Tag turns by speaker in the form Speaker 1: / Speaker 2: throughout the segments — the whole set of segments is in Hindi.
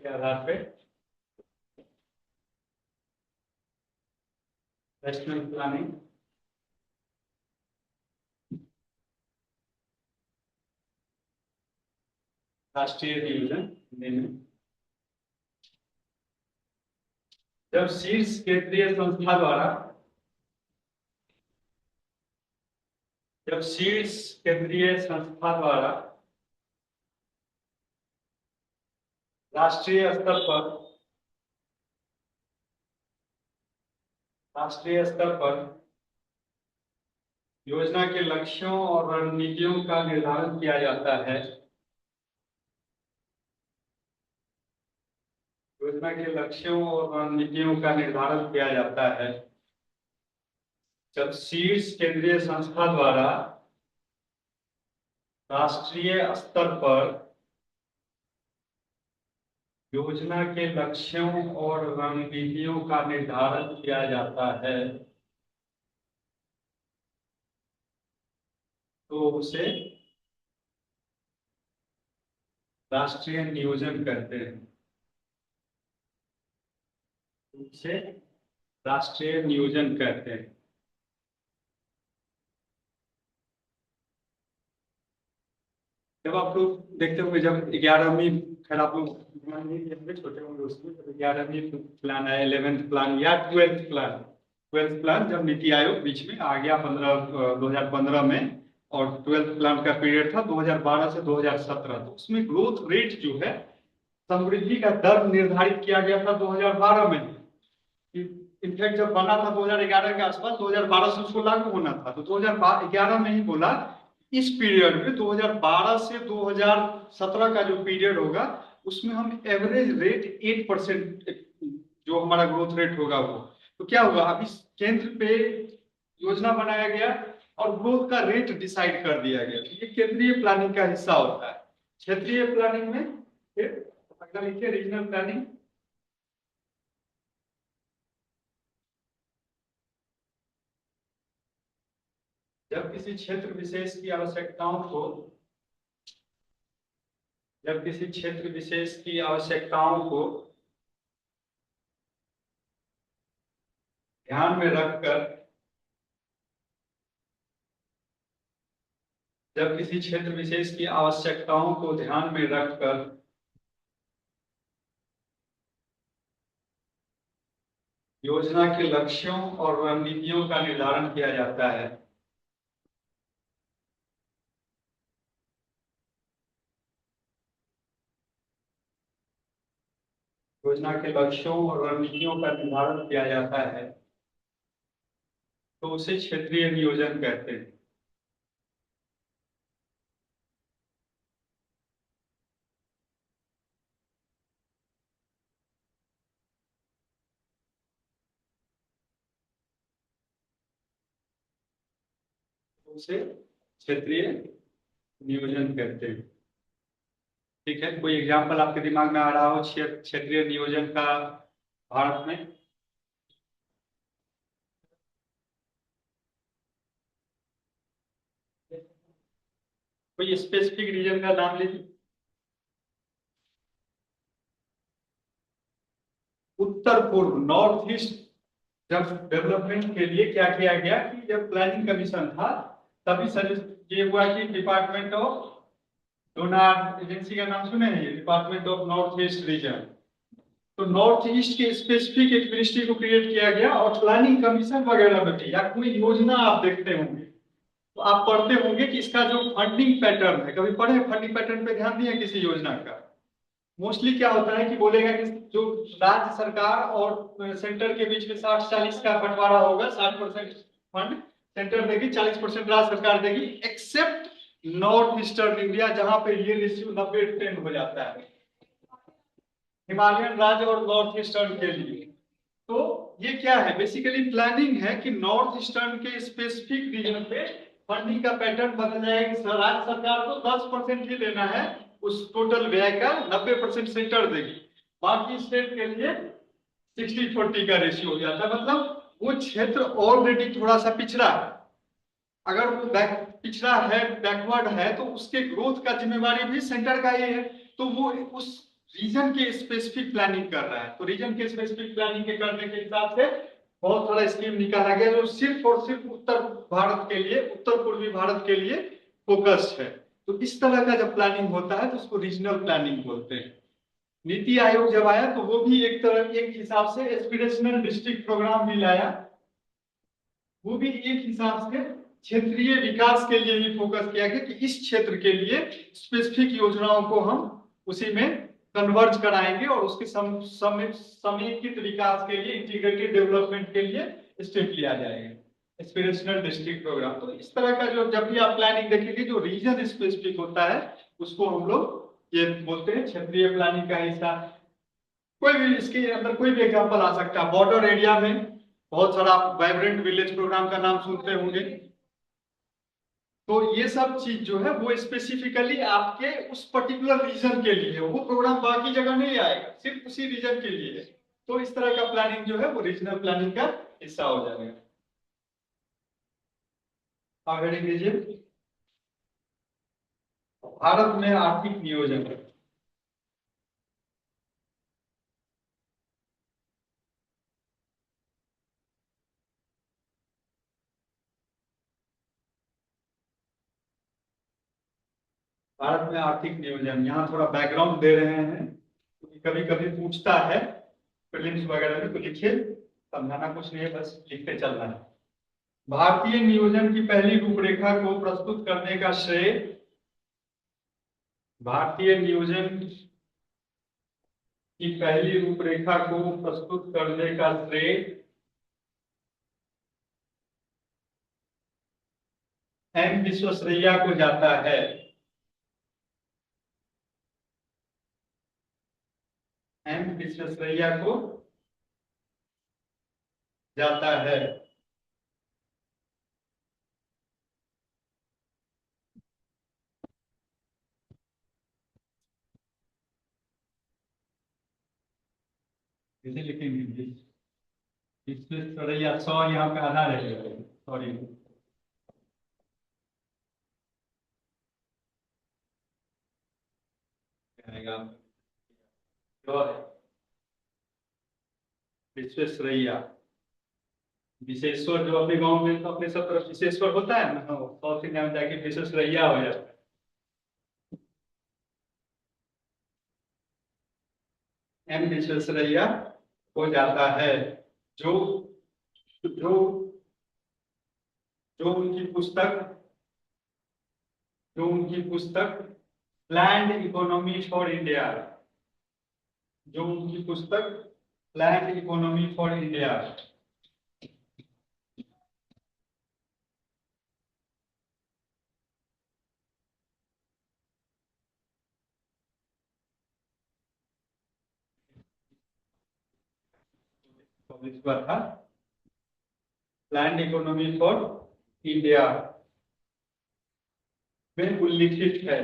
Speaker 1: के आधार पे नेशनल प्लानिंग, राष्ट्रीय नियोजन हिंदी में। जब शीर्ष केंद्रीय संस्था द्वारा राष्ट्रीय स्तर पर योजना के लक्ष्यों और रणनीतियों का निर्धारण किया जाता है। योजना के लक्ष्यों और रणनीतियों का निर्धारण किया जाता है जब शीर्ष केंद्रीय संस्था द्वारा राष्ट्रीय स्तर पर योजना के लक्ष्यों और रणनीतियों का निर्धारण किया जाता है, तो उसे राष्ट्रीय नियोजन कहते हैं। उसे राष्ट्रीय नियोजन कहते हैं। जब आप लोग देखते होंगे, जब 11वीं, खैर आप लोग छोटे होंगे उसमें, जब 11वीं प्लान है, 11th प्लान या 12th प्लान जब नीति आयोग बीच में आ गया 2015 में, और 12th प्लान का पीरियड था 2012 से 2017, तो उसमें ग्रोथ रेट जो है, समृद्धि का दर निर्धारित किया गया था 2012 में। इनफैक्ट जब बना था 2011 के आसपास, 2012 से उसको लागू होना था, तो 2011 में ही बोला इस पीरियड में 2012 से 2017 का जो पीरियड होगा उसमें हम एवरेज रेट 8% जो हमारा ग्रोथ रेट होगा वो, तो क्या होगा, अभी केंद्र पे योजना बनाया गया और ग्रोथ का रेट डिसाइड कर दिया गया। तो ये केंद्रीय प्लानिंग का हिस्सा होता है। क्षेत्रीय प्लानिंग में अगला लिखिए रीजनल प्लानिंग। जब किसी क्षेत्र विशेष की आवश्यकताओं को ध्यान में रखकर योजना के लक्ष्यों और रणनीतियों का निर्धारण किया जाता है। योजना के लक्ष्यों और रणनीतियों का निर्धारण किया जाता है, तो उसे क्षेत्रीय नियोजन कहते हैं। उसे क्षेत्रीय नियोजन कहते हैं। ठीक है, कोई एग्जाम्पल आपके दिमाग में आ रहा हो क्षेत्रीय नियोजन का भारत में? कोई स्पेसिफिक रीजन का नाम लीजिए। उत्तर पूर्व, नॉर्थ ईस्ट। जब डेवलपमेंट के लिए क्या किया गया कि जब प्लानिंग कमीशन था तभी सर ये हुआ कि डिपार्टमेंट ऑफ डोनार एजेंसी का नाम सुने हैं, department of north east region. तो नॉर्थ ईस्ट के स्पेसिफिक एक मिनिस्ट्री को क्रिएट किया गया और प्लानिंग कमीशन वगैरह में भी, या कोई योजना आप देखते होंगे तो आप पढ़ते होंगे कि इसका जो फंडिंग पैटर्न है, कभी पढ़े फंडिंग पैटर्न पे ध्यान दिया किसी योजना का? मोस्टली क्या होता है कि बोलेगा कि जो राज्य सरकार और सेंटर के बीच में 60-40 का बंटवारा होगा, 60% फंड सेंटर देगी, 40% राज्य सरकार देगी, एक्सेप्ट नॉर्थ ईस्टर्न इंडिया जहां पे ये रेशियो 90-10 हो जाता है, हिमालयन राज्य और नॉर्थ ईस्टर्न के लिए। तो ये क्या है, बेसिकली प्लानिंग है कि नॉर्थ ईस्टर्न के स्पेसिफिक रीजन पे फंडिंग का पैटर्न बदल जाएगा। राज्य सरकार को 10% ही लेना है उस टोटल व्यय का, 90% सेंटर देगी, बाकी स्टेट के लिए 60-40 का रेशियो हो जाता है। मतलब वो क्षेत्र ऑलरेडी थोड़ा सा पिछड़ा है, अगर वो पिछड़ा है, बैकवर्ड है, तो उसके ग्रोथ का जिम्मेवारी भी सेंटर का ही है। तो वो उस रीजन के स्पेसिफिक प्लानिंग कर रहा है। तो रीजन के स्पेसिफिक प्लानिंग के करने के हिसाब से बहुत सारा स्कीम निकाला गया जो सिर्फ और सिर्फ उत्तर भारत के लिए, उत्तर पूर्वी भारत के लिए फोकस्ड है। तो इस तरह का जब प्लानिंग होता है तो उसको रीजनल प्लानिंग बोलते हैं। नीति आयोग जब आया तो वो भी एक तरह, एक हिसाब से एस्पिरेशनल डिस्ट्रिक्ट प्रोग्राम भी लाया। वो भी एक हिसाब से क्षेत्रीय विकास के लिए ही फोकस किया गया कि इस क्षेत्र के लिए स्पेसिफिक योजनाओं को हम उसी में कन्वर्ज कराएंगे और उसके समेकित विकास के लिए, इंटीग्रेटेड डेवलपमेंट के लिए स्टेप लिया जाएगा, एस्पिरेशनल डिस्ट्रिक्ट प्रोग्राम। तो इस तरह का जो जब भी आप प्लानिंग देखेंगे जो रीजन स्पेसिफिक होता है उसको हम लोग ये बोलते हैं क्षेत्रीय प्लानिंग का हिस्सा। कोई भी इसके अंदर कोई भी एग्जांपल आ सकता है। बॉर्डर एरिया में बहुत सारा वाइब्रेंट विलेज प्रोग्राम का नाम सुनते होंगे। तो ये सब चीज जो है वो स्पेसिफिकली आपके उस पर्टिकुलर रीजन के लिए है, वो प्रोग्राम बाकी जगह नहीं आएगा, सिर्फ उसी रीजन के लिए है। तो इस तरह का प्लानिंग जो है वो रीजनल प्लानिंग का हिस्सा हो जाएगा। आगे लीजिए, भारत में आर्थिक नियोजन। भारत में आर्थिक नियोजन, यहाँ थोड़ा बैकग्राउंड दे रहे हैं, कभी कभी पूछता है प्रीलिम्स वगैरह में, तो लिखिए, समझाना कुछ नहीं है, बस लिखते चलना है। भारतीय नियोजन की पहली रूपरेखा को प्रस्तुत करने का श्रेय, भारतीय नियोजन की पहली रूपरेखा को प्रस्तुत करने का श्रेय एम विश्वेश्वरैया को जाता है। एम विश्वेश्वरैया को जाता है। इसे लिखेंगे विश्वेश्वरैया, 100 यहाँ पे आधा रहेगा, सॉरी। विश्वेश्वरैया, विशेश्वर जो अपने गांव में, तो अपने सब तरफ विशेश्वर होता है ना, साउथ इंडिया में जाके विश्वेश्वरैया हो जाता है। एम विश्वेश्वरैया हो जाता है, जो जो जो उनकी पुस्तक, जो उनकी पुस्तक लैंड इकोनॉमी फॉर इंडिया, जो उनकी पुस्तक land economy for India, publish हुआ था, लैंड इकोनॉमी फॉर इंडिया में उल्लिखित है।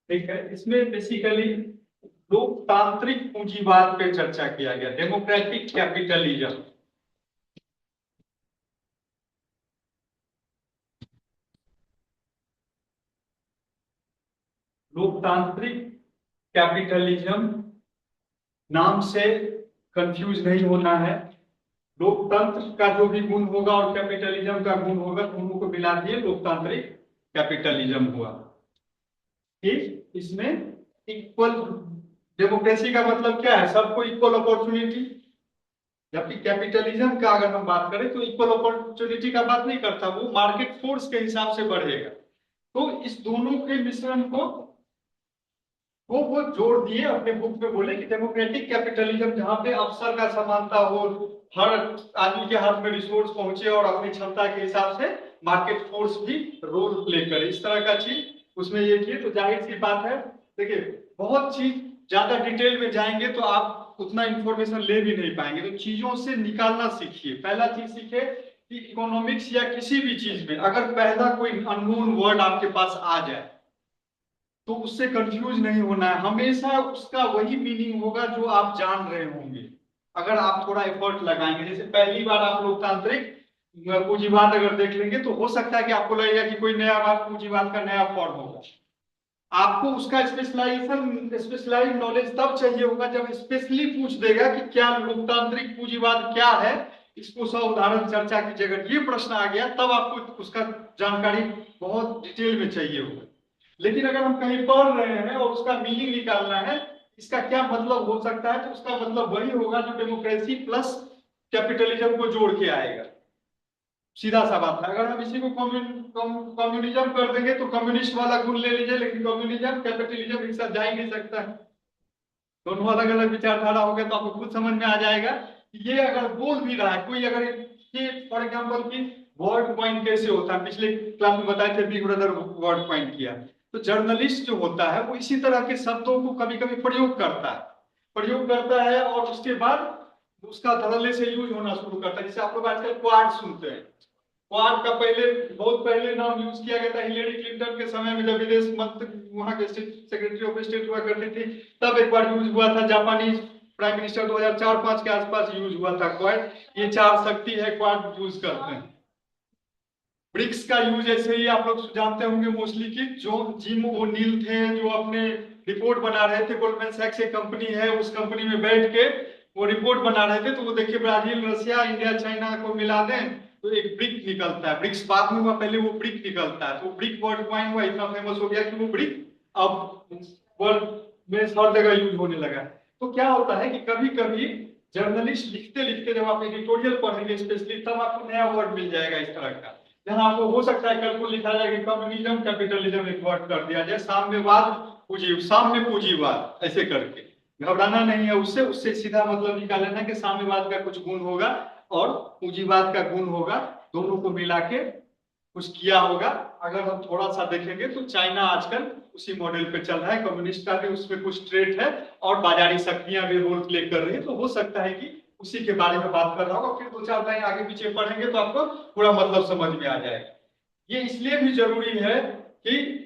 Speaker 1: ठीक है, इसमें बेसिकली लोकतांत्रिक पूंजीवाद पे चर्चा किया गया, डेमोक्रेटिक कैपिटलिज्म। लोकतांत्रिक कैपिटलिज्म नाम से कंफ्यूज नहीं होना है। लोकतंत्र का जो भी गुण होगा और कैपिटलिज्म का गुण होगा, दोनों को मिला दिए लोकतांत्रिक कैपिटलिज्म हुआ। ठीक, इसमें इक्वल, डेमोक्रेसी का मतलब क्या है, सबको इक्वल अपॉर्चुनिटी। जबकि कैपिटलिज्म का अगर हम बात करें तो इक्वल अपॉर्चुनिटी का बात नहीं करता, वो मार्केट फोर्स के हिसाब से बढ़ेगा। तो इस दोनों के मिश्रण को वो जोड़ दिए अपने बुक में, बोले कि डेमोक्रेटिक कैपिटलिज्म जहां पे अवसर का समानता हो, हर आदमी के हाथ में रिसोर्स पहुंचे और अपनी क्षमता के हिसाब से मार्केट फोर्स भी रोल प्ले करे, इस तरह का चीज उसमें ये किए। तो जाहिर सी बात है, देखिए बहुत चीज ज्यादा डिटेल में जाएंगे तो आप उतना इंफॉर्मेशन ले भी नहीं पाएंगे। तो चीजों से निकालना सीखिए। पहला चीज सीखे कि इकोनॉमिक्स या किसी भी चीज में अगर पहला कोई अननोन वर्ड आपके पास आ जाए तो उससे कंफ्यूज नहीं होना है, हमेशा उसका वही मीनिंग होगा जो आप जान रहे होंगे। अगर आप थोड़ा एफर्ट लगाएंगे। जैसे पहली बार आप लोकतांत्रिक पूंजीवाद अगर देख लेंगे तो हो सकता है कि आपको लगेगा कि कोई नया बात पूंजीवाद का नया फॉर्म होगा। आपको उसका स्पेशलाइज नॉलेज तब चाहिए होगा जब स्पेशली पूछ देगा कि क्या लोकतांत्रिक पूंजीवाद क्या है, इसको 100 उदाहरण चर्चा कीजिए। अगर ये प्रश्न आ गया तब आपको उसका जानकारी बहुत डिटेल में चाहिए होगा। लेकिन अगर हम कहीं पढ़ रहे हैं और उसका मीनिंग निकालना है, इसका क्या मतलब हो सकता है, तो उसका मतलब वही होगा जो डेमोक्रेसी प्लस कैपिटलिज्म को जोड़ के आएगा। सीधा सा बात है। अगर हम इसी को कम्युनिज्म कर देंगे तो कम्युनिस्ट वाला गुण ले लीजिए, लेकिन कम्युनिज्म कैपिटलिज्म एक साथ जा ही नहीं सकता है। दोनों अलग अलग विचारधारा हो गए तो आपको खुद समझ में आ जाएगा कि ये अगर बोल भी रहा है कोई, अगर ये फॉर एग्जाम्पल की वर्ड कॉइन कैसे होता है, पिछले क्लास में बताए थे, बिग ब्रदर वर्ड कॉइन किया। तो जर्नलिस्ट जो होता है वो इसी तरह के शब्दों को कभी कभी प्रयोग करता है और उसके बाद उसका धड़ल्ले से यूज होना शुरू करता है। जैसे आप लोग आजकल क्वाड सुनते हैं, क्वाड का पहले बहुत पहले नाम यूज किया गया था हिलेरी क्लिंटन के समय में, जब विदेश मंत्री वहां के सेक्रेटरी ऑफ स्टेट हुआ करती थी, तब एक बार यूज हुआ था। जापानीज प्राइम मिनिस्टर 2004-5 के आसपास यूज हुआ था क्वाड। ये चार शक्ति है, क्वाड यूज करते हैं। ब्रिक्स का यूज ऐसे ही आप लोग जानते होंगे मोस्टली कि जो जिम ओनील थे जो अपने रिपोर्ट बना रहे थे, गोल्डमैन सैक्स एक कंपनी है, उस कंपनी में बैठ के वो रिपोर्ट बना रहे थे, तो वो देखिए ब्राजील रशिया इंडिया चाइना को मिला दें तो एक ब्रिक निकलता है। ब्रिक्स बाद में हुआ, पहले वो ब्रिक निकलता है। तो ब्रिक वर्ड कॉइन हुआ, इतना फेमस हो गया कि वो ब्रिक अब वर्ल्ड में हर जगह यूज होने लगा। तो क्या होता है कि कभी कभी जर्नलिस्ट लिखते लिखते जब आप एडिटोरियल पढ़ेंगे स्पेशली, तब आपको नया वर्ड मिल जाएगा इस तरह का, जहां आपको हो सकता है कल को लिखा जाए कि कम्युनिज्म कैपिटलिज्म एक वर्ड कर दिया जाए, साम्यवाद साम्य पूंजीवाद ऐसे करके। घबराना नहीं है उससे, उससे सीधा मतलब निकाल लेना कि साम्यवाद का कुछ गुण होगा और पूंजीवाद का गुण होगा, दोनों को मिला के कुछ किया होगा। अगर हम थोड़ा सा देखेंगे तो चाइना आजकल उसी मॉडल पे चल रहा है, कम्युनिस्ट का भी उसमें कुछ ट्रेट है और बाजारी शक्तियां भी रोल प्ले कर रही है। तो हो सकता है कि उसी के बारे में बात कर रहा होगा, फिर दो चार लाइन आगे पीछे पढ़ेंगे तो आपको पूरा मतलब समझ में आ जाएगा। ये इसलिए भी जरूरी है कि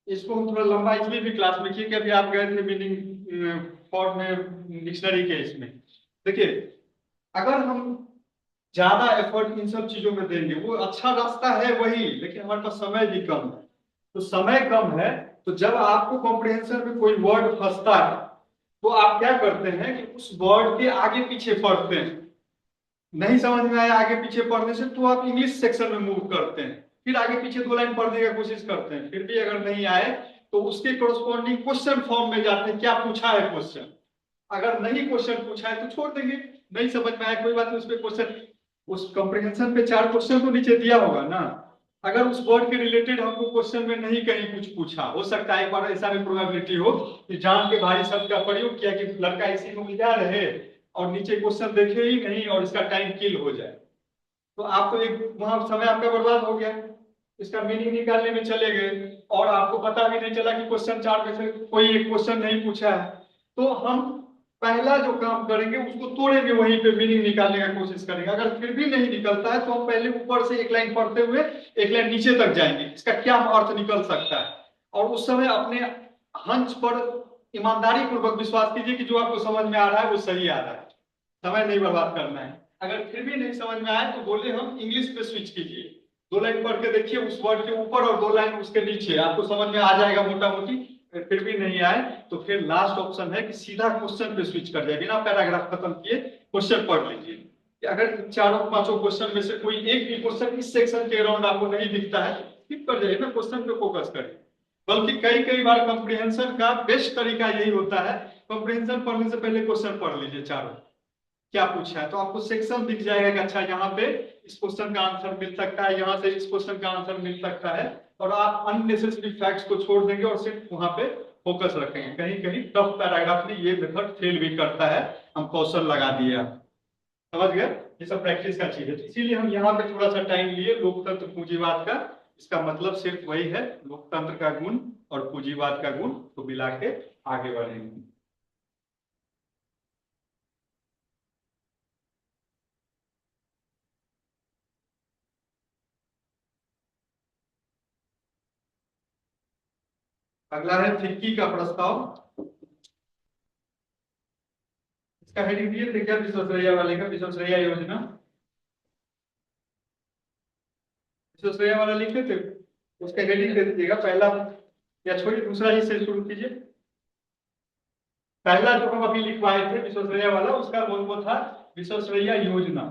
Speaker 1: इसको हम थोड़ा लंबा इसलिए भी क्लास में किए कि अभी आप गए थे मीनिंग फॉर्म में डिक्शनरी के इसमें। देखिए, अगर हम ज्यादा एफर्ट इन सब चीजों में देंगे, वो अच्छा रास्ता है वही, लेकिन हमारे पास समय भी कम है। तो समय कम है, तो जब आपको कॉम्प्रिहेंशन में कोई वर्ड फंसता है तो आप क्या करते हैं कि उस वर्ड के आगे पीछे पढ़ते हैं। नहीं समझ में आया आगे पीछे पढ़ने से तो आप इंग्लिश सेक्शन में मूव करते हैं, फिर आगे पीछे दो लाइन पढ़ने की कोशिश करते हैं, फिर भी अगर नहीं आए तो उसके कोरस्पॉन्डिंग क्वेश्चन फॉर्म में जाते हैं, क्या पूछा है क्वेश्चन। अगर नहीं क्वेश्चन पूछा है तो छोड़ देंगे, नहीं समझ में आया कोई बात नहीं, उस पर क्वेश्चन, उस कॉम्प्रिहेंशन पे 4 क्वेश्चन तो नीचे दिया होगा ना। अगर उस वर्ड के रिलेटेड हमको क्वेश्चन में नहीं कहीं कुछ पूछा, हो सकता है एक बार ऐसा भी प्रोबेबिलिटी हो कि जान के भारी शब्द का प्रयोग किया कि लड़का इसी में उलझा रहे और नीचे क्वेश्चन देखे ही नहीं और इसका टाइम किल हो जाए, तो आप तो एक वहां समय आपका बर्बाद हो गया, इसका मीनिंग निकालने में चले गए और आपको पता भी नहीं चला कि क्वेश्चन 4 में से कोई एक क्वेश्चन नहीं पूछा है। तो हम पहला जो काम करेंगे उसको तोड़ेंगे, वहीं पे मीनिंग निकालने का कोशिश करेंगे। अगर फिर भी नहीं निकलता है तो हम पहले ऊपर से एक लाइन पढ़ते हुए एक लाइन नीचे तक जाएंगे, इसका क्या अर्थ निकल सकता है, और उस समय अपने हंच पर ईमानदारी पूर्वक विश्वास कीजिए कि जो आपको समझ में आ रहा है वो सही आ रहा है, समय नहीं बर्बाद करना है। अगर फिर भी नहीं समझ में आए तो बोले हम इंग्लिश पे स्विच कीजिए, 2 लाइन पढ़ के देखिए उस वर्ड के ऊपर और 2 लाइन उसके नीचे, आपको समझ में आ जाएगा मोटा मोटी। फिर भी नहीं आए तो फिर लास्ट ऑप्शन है कि सीधा क्वेश्चन पे स्विच कर जाए, बिना पैराग्राफ खत्म किए क्वेश्चन पढ़ लीजिए। अगर चारों पांचों क्वेश्चन में से कोई एक भी क्वेश्चन इस सेक्शन के अराउंड आपको नहीं दिखता है, स्किप कर जाइए ना, क्वेश्चन पे फोकस करिए। बल्कि कई कई बार कॉम्प्रिहेंशन का बेस्ट तरीका यही होता है, कॉम्प्रिहेंशन पढ़ने से पहले क्वेश्चन पढ़ लीजिए चारों, क्या पूछा है, तो आपको सेक्शन दिख जाएगा कि अच्छा यहाँ पे इस क्वेश्चन का आंसर मिल सकता है, यहाँ से इस क्वेश्चन का आंसर मिल सकता है, और आप अननेसेसरी फैक्ट्स को छोड़ देंगे और सिर्फ वहां पे फोकस रखेंगे। कहीं कहीं टफ पैराग्राफ में ये मेथड फेल भी करता है, हम क्वेश्चन लगा दिए, आप समझ गए। ये सब प्रैक्टिस का चीज है, तो इसीलिए हम यहाँ पे थोड़ा सा टाइम लिए लोकतंत्र पूंजीवाद का। इसका मतलब सिर्फ वही है, लोकतंत्र का गुण और पूंजीवाद का गुण को मिला के आगे बढ़ेंगे। अगला है फिक्की का प्रस्ताव। इसका हेडिंग दिए थे क्या विश्वेश्वरैया वाले का, विश्वेश्वरैया योजना, विश्वेश्वरैया वाला लिखे थे, उसका हेडिंग दे दीजिएगा पहला, या छोड़िए दूसरा ही से शुरू कीजिए। पहला जो हम अभी लिखवाए थे विश्वेश्वरैया वाला, उसका वो था विश्वेश्वरैया योजना,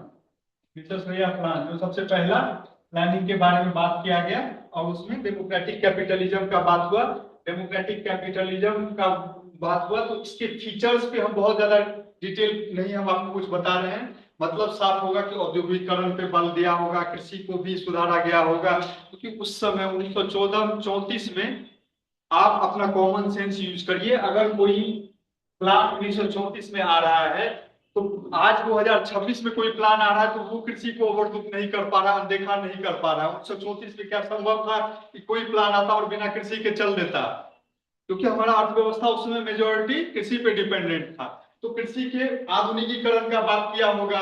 Speaker 1: विश्वेश्वरैया प्लान, जो सबसे पहला प्लानिंग के बारे में बात किया गया, और उसमें डेमोक्रेटिक कैपिटलिज्म का बात हुआ। डेमोक्रेटिक कैपिटलिज्म का बात हुआ तो इसके फीचर्स पे हम बहुत ज्यादा डिटेल नहीं हम आपको कुछ बता रहे हैं, मतलब साफ होगा कि औद्योगिकरण पे बल दिया होगा, कृषि को भी सुधारा गया होगा, क्योंकि उस समय 1934 में, आप अपना कॉमन सेंस यूज करिए, अगर कोई प्लान 1934 में आ रहा है तो आज 2026 में कोई प्लान आ रहा है तो वो कृषि को ओवरलुक नहीं कर पा रहा, अनदेखा नहीं कर पा रहा। 1934 में क्या संभव था कि कोई प्लान आता और बिना कृषि के चल देता, क्योंकि हमारा अर्थव्यवस्था उस समय मेजोरिटी कृषि पे डिपेंडेंट था। तो कृषि के आधुनिकीकरण का बात किया होगा,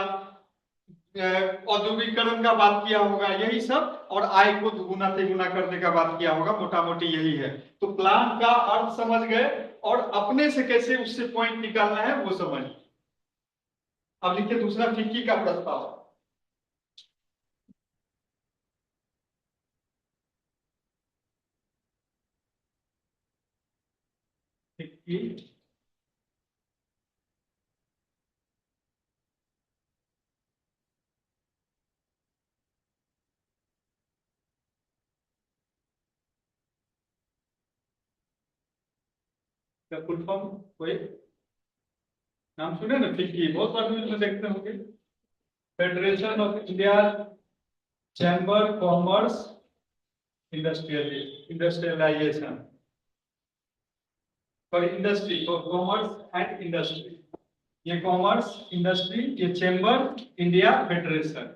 Speaker 1: औद्योगिकरण का बात किया होगा, यही सब, और आय को दुगुना तिगुना करने का बात किया होगा, मोटा मोटी यही है। तो प्लान का अर्थ समझ गए, और अपने से कैसे उससे पॉइंट निकालना है वो समझ। अब लिखिए दूसरा, फिक्की का प्रस्ताव। फिक्की का फुल फॉर्म, कोई नाम सुने ना, फिक्की बहुत बार न्यूज में देखते होंगे। Federation of India chamber commerce industrialization, for industry, for commerce and industry, ये कॉमर्स इंडस्ट्री, ये चेंबर, इंडिया फेडरेशन,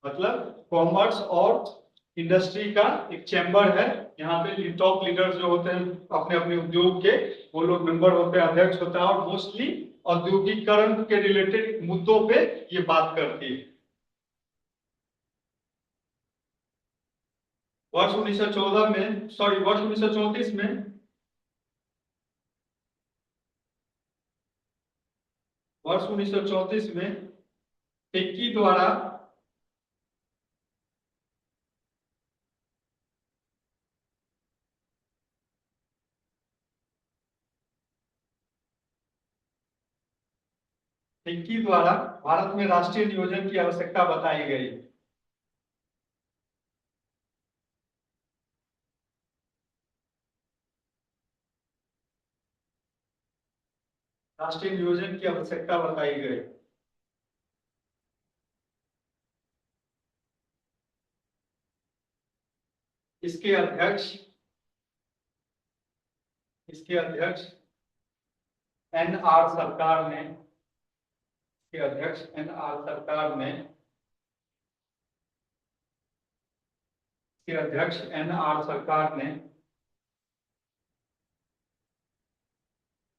Speaker 1: मतलब कॉमर्स और इंडस्ट्री का एक चैम्बर है। यहाँ पे टॉप लीडर्स जो होते हैं अपने अपने उद्योग के, वो लोग मेंबर होते हैं, अध्यक्ष होता है, और मोस्टली औद्योगिकरण के रिलेटेड मुद्दों पे ये बात करती है। वर्ष 1914 में, सॉरी वर्ष 1934 में, वर्ष 1934 में फिक्की द्वारा फिक्की द्वारा भारत में राष्ट्रीय नियोजन की आवश्यकता बताई गई। राष्ट्रीय नियोजन की आवश्यकता बताई गई। इसके अध्यक्ष, इसके अध्यक्ष एन आर सरकार ने, के अध्यक्ष एन आर सरकार ने, के अध्यक्ष एन आर सरकार ने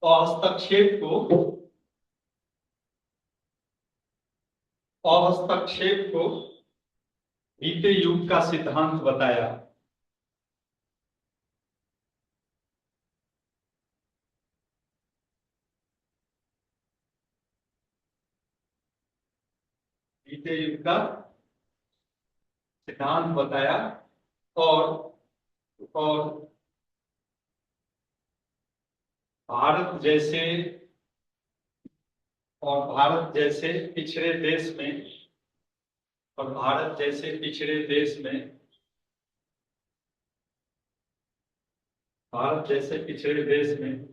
Speaker 1: हस्तक्षेप को, हस्तक्षेप को बीते युग का सिद्धांत बताया। बीते युग का सिद्धांत बताया, और और भारत जैसे, और भारत जैसे पिछड़े देश में, और भारत जैसे पिछड़े देश में, भारत जैसे पिछड़े देश में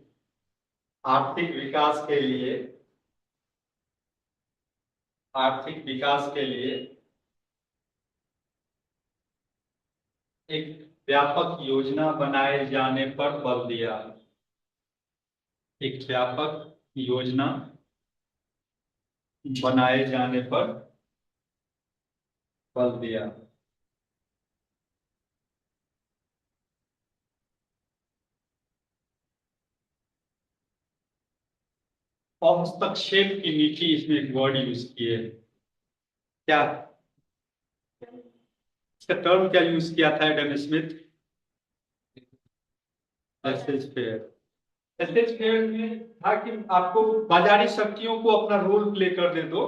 Speaker 1: आर्थिक विकास के लिए, आर्थिक विकास के लिए एक व्यापक योजना बनाए जाने पर बल दिया। एक व्यापक योजना बनाए जाने पर बल दिया। और हस्तक्षेप की नीति, इसमें एक वर्ड यूज किए, क्या इसका टर्म क्या यूज किया था Adam Smith? Laces fair. Laces fair में था कि आपको बाजारी शक्तियों को अपना रोल प्ले करने दो,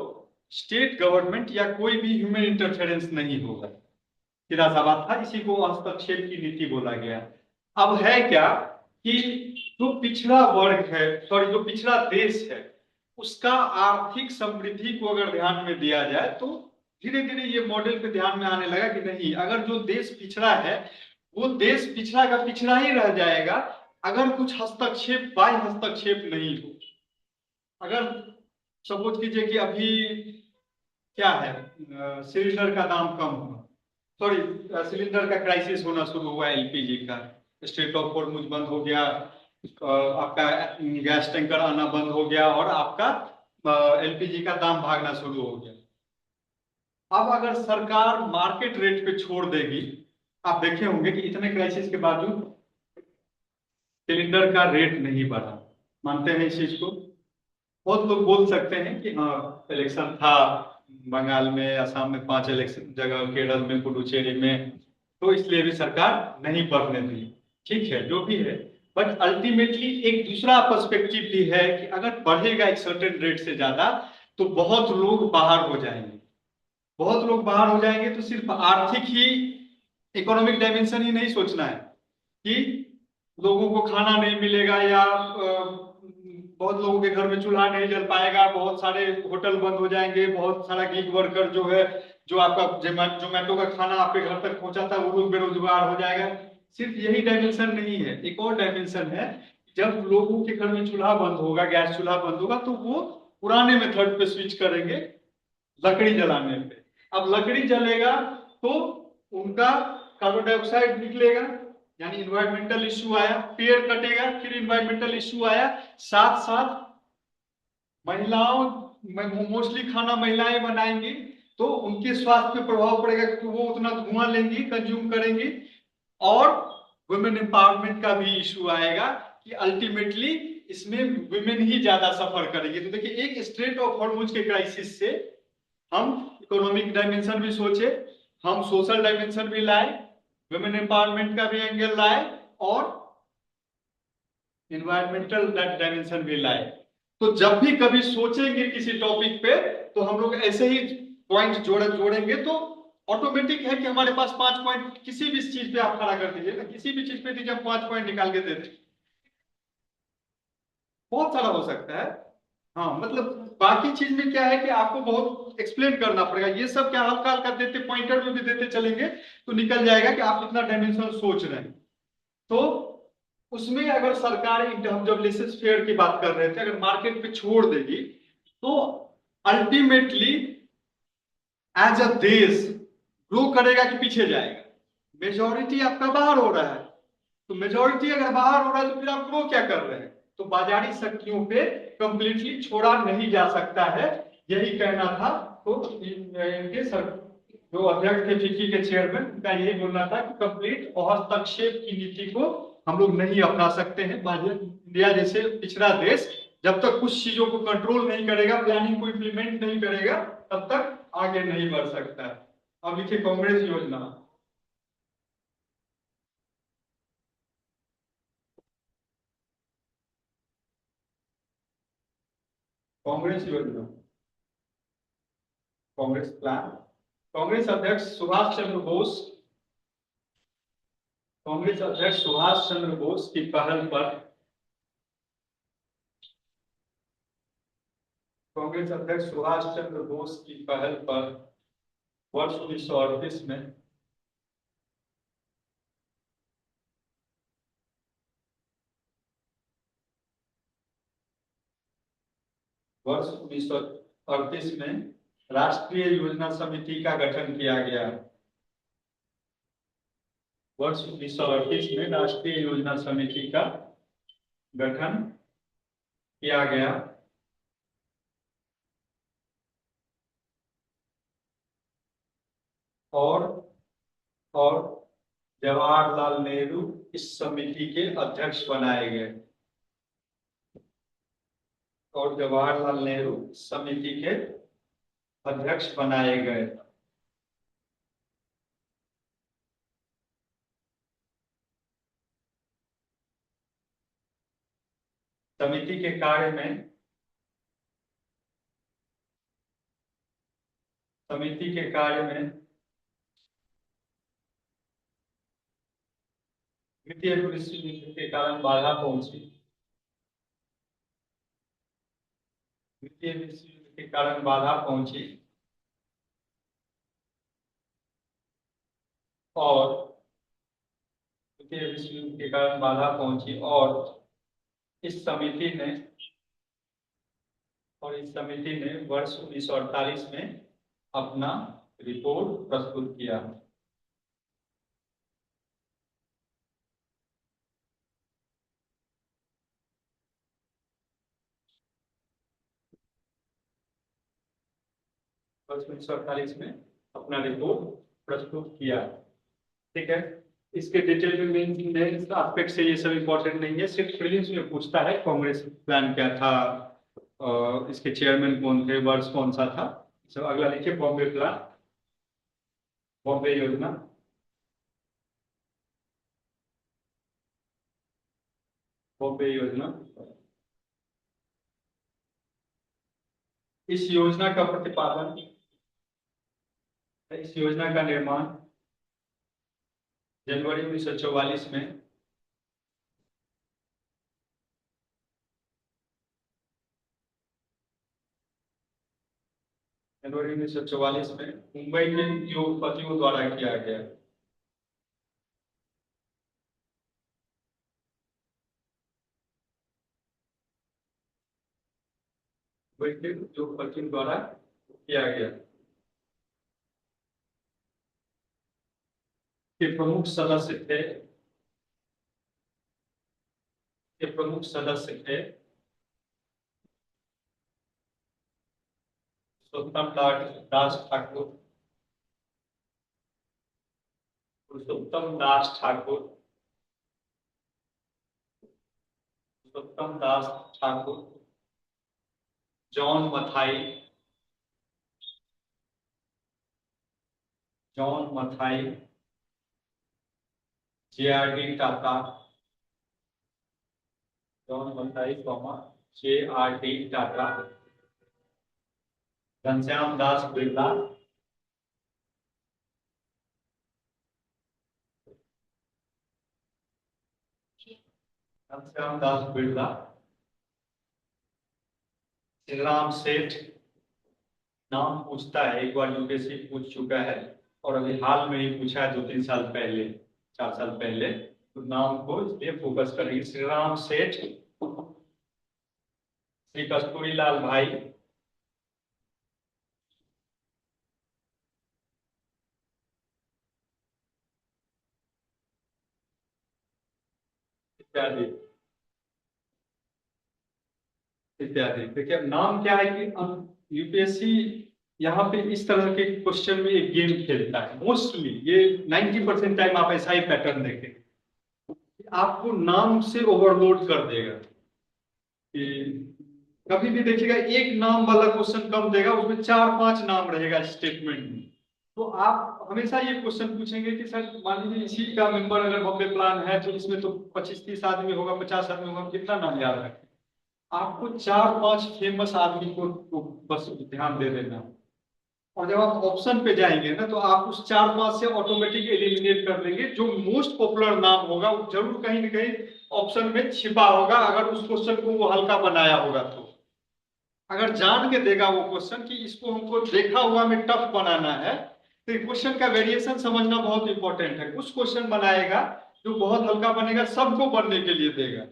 Speaker 1: स्टेट गवर्नमेंट या कोई भी ह्यूमन इंटरफेरेंस नहीं होगा। सीधा सा बात था, इसी को हस्तक्षेप की नीति बोला गया। अब है क्या कि जो पिछड़ा वर्ग है, सॉरी जो पिछड़ा देश है, उसका आर्थिक समृद्धि को अगर ध्यान में दिया जाए तो धीरे धीरे ये मॉडल पे ध्यान में आने लगा कि नहीं, अगर जो देश पिछड़ा है वो देश पिछड़ा का पिछड़ा ही रह जाएगा अगर कुछ हस्तक्षेप, बाह्य हस्तक्षेप नहीं हो। अगर सपोज कीजिए कि अभी क्या है, सिलेंडर का दाम कम हुआ, सॉरी सिलेंडर का क्राइसिस होना शुरू हुआ, एलपीजी का स्ट्रेट ऑफ हॉर्मुज बंद हो गया, आपका गैस टैंकर आना बंद हो गया और आपका एलपीजी का दाम भागना शुरू हो गया। अब अगर सरकार मार्केट रेट पे छोड़ देगी, आप देखे होंगे कि इतने क्राइसिस के बावजूद सिलेंडर का रेट नहीं बढ़ा। मानते हैं इस चीज को? बहुत लोग बोल सकते हैं कि हाँ इलेक्शन था बंगाल में, असम में 5 इलेक्शन जगह, केरल में, पुडुचेरी में, तो इसलिए भी सरकार नहीं बढ़ने दी। ठीक है, जो भी है, बट अल्टीमेटली एक दूसरा पर्सपेक्टिव भी है कि अगर बढ़ेगा एक सर्टेन रेट से ज्यादा तो बहुत लोग बाहर हो जाएंगे। बहुत लोग बाहर हो जाएंगे तो सिर्फ आर्थिक ही, इकोनॉमिक डायमेंशन ही नहीं सोचना है कि लोगों को खाना नहीं मिलेगा या बहुत लोगों के घर में चूल्हा नहीं जल पाएगा, बहुत सारे होटल बंद हो जाएंगे, बहुत सारा गिग वर्कर जो है, जो आपका जोमेटो का खाना आपके घर तक पहुंचाता है, वो लोग बेरोजगार हो जाएगा। सिर्फ यही डायमेंशन नहीं है, एक और डायमेंशन है। जब लोगों के घर में चूल्हा बंद होगा, गैस चूल्हा बंद होगा, तो वो पुराने मेथड पे स्विच करेंगे, लकड़ी जलाने पे। अब लकड़ी जलेगा तो उनका कार्बन डाइऑक्साइड निकलेगा, यानी इन्वायरमेंटल इश्यू आया। पेड़ कटेगा, फिर इन्वायरमेंटल इश्यू आया। साथ साथ महिलाओं, मोस्टली खाना महिलाएं बनाएंगी तो उनके स्वास्थ्य पे प्रभाव पड़ेगा क्योंकि वो उतना धुआं लेंगी, कंज्यूम करेंगी। और वुमेन एम्पावरमेंट का भी इशू आएगा कि अल्टीमेटली इसमें वुमेन ही ज्यादा सफर करेंगे। तो देखिए, एक स्ट्रेट ऑफ हॉर्मुज के क्राइसिस से हम इकोनॉमिक डायमेंशन भी सोचे, हम सोशल डायमेंशन भी लाए, वुमेन एम्पावरमेंट का भी एंगल लाए और इन्वायरमेंटल डायमेंशन भी लाए। तो जब भी कभी सोचेंगे किसी टॉपिक पे तो हम लोग ऐसे ही पॉइंट जोड़ेंगे तो ऑटोमेटिक है कि हमारे पास 5 पॉइंट, किसी भी चीज पे आप खड़ा कर दीजिए ना, किसी भी चीज पे दीजिए, हम 5 पॉइंट निकाल के देते, बहुत सारा हो सकता है। हाँ, मतलब बाकी चीज में क्या है कि आपको बहुत एक्सप्लेन करना पड़ेगा। ये सब क्या हल्का हल्का देते, पॉइंटर में भी देते चलेंगे तो निकल जाएगा कि आप इतना डायमेंशन सोच रहे हैं। तो उसमें अगर सरकार, हम जब लेसेस फेयर की बात कर रहे थे, अगर मार्केट पे छोड़ देगी तो अल्टीमेटली एज अ देश ग्रो करेगा कि पीछे जाएगा? मेजोरिटी आपका बाहर हो रहा है, तो मेजोरिटी अगर बाहर हो रहा है तो फिर आप ग्रो क्या कर रहे हैं? तो बाजारी शक्तियों पे कंप्लीटली छोड़ा नहीं जा सकता है, यही कहना था। तो इनके सर जो अध्यक्ष थे फिक्की के चेयरमैन, उनका यही बोलना था कि कंप्लीट हस्तक्षेप की नीति को हम लोग नहीं अपना सकते हैं। इंडिया जैसे पिछड़ा देश जब तक कुछ चीजों को कंट्रोल नहीं करेगा, प्लानिंग को इम्प्लीमेंट नहीं करेगा, तब तक आगे नहीं बढ़ सकता है। अब लिखिए कांग्रेस योजना। कांग्रेस योजना, कांग्रेस प्लान। कांग्रेस अध्यक्ष सुभाष चंद्र बोस, कांग्रेस अध्यक्ष सुभाष चंद्र बोस की पहल पर, कांग्रेस अध्यक्ष सुभाष चंद्र बोस की पहल पर वर्ष 1938 में, वर्ष 1938 में राष्ट्रीय योजना समिति का गठन किया गया। वर्ष 1938 में राष्ट्रीय योजना समिति का गठन किया गया और और जवाहरलाल नेहरू इस समिति के अध्यक्ष बनाए गए। और जवाहरलाल नेहरू समिति के अध्यक्ष बनाए गए। समिति के कार्य में समिति के कार्य में वित्तीय परिस्थिति के कारण बाधा पहुंची। वित्तीय परिस्थिति के कारण बाधा पहुंची और वित्तीय परिस्थिति के कारण बाधा पहुंची और इस समिति ने वर्ष 1948 में अपना रिपोर्ट प्रस्तुत किया। वर्ष 1948 में अपना रिपोर्ट प्रस्तुत किया। ठीक है, इसके डिटेल में एस्पेक्ट से ये सब इंपॉर्टेंट नहीं है, सिर्फ प्रीलिम्स में पूछता है कांग्रेस प्लान क्या था, इसके चेयरमैन कौन थे, वर्ष कौन सा था। सब अगला लिखिए, बॉम्बे प्लान, बॉम्बे योजना। बॉम्बे योजना, इस योजना का प्रतिपादन, इस योजना का निर्माण जनवरी 1944 में मुंबई के उद्योगपतियों द्वारा किया गया। मुंबई के उद्योगपतियों द्वारा किया गया। के प्रमुख सदस्य थे Purushottam Das Thakur, John Mathai, JRD Tata, JRD Tata, Ghanshyam Das Birla, Shriram Seth. नाम पूछता है, एक बार यूपीएससी पूछ चुका है और अभी हाल में ही पूछा है, 2-3 साल पहले, 4 साल पहले, तो नाम को इसलिए फोकस करेंगे। श्रीराम सेठ, श्री कस्तूरी लाल भाई, इत्यादि इत्यादि। देखिए नाम क्या है कि यूपीएससी यहाँ पे इस तरह के क्वेश्चन में एक गेम खेलता है मोस्टली। ये 90% टाइम आप ऐसा ही पैटर्न देखेंगे, आपको नाम से ओवरलोड कर देगा। कि कभी भी देखिएगा एक नाम वाला क्वेश्चन कम देगा, उसमें 4-5 नाम रहेगा स्टेटमेंट में। तो आप हमेशा ये क्वेश्चन पूछेंगे कि सर मान लीजिए इसी का मेंबर अगर बॉम्बे प्लान है तो इसमें तो 25-30 आदमी होगा, 50 आदमी होगा, कितना नाम याद रखें। आपको 4-5 फेमस आदमी को बस ध्यान दे देना, और जब आप ऑप्शन पे जाएंगे ना तो आप उस 4-5 से ऑटोमेटिक एलिमिनेट कर लेंगे। जो मोस्ट पॉपुलर नाम होगा वो जरूर कहीं ना कहीं ऑप्शन में छिपा होगा, अगर उस क्वेश्चन को वो हल्का बनाया होगा तो। अगर जान के देगा वो क्वेश्चन कि इसको हमको देखा हुआ में टफ बनाना है, तो क्वेश्चन का वेरिएशन समझना बहुत इंपॉर्टेंट है। कुछ क्वेश्चन बनाएगा जो बहुत हल्का बनेगा, सबको बनने के लिए देगा।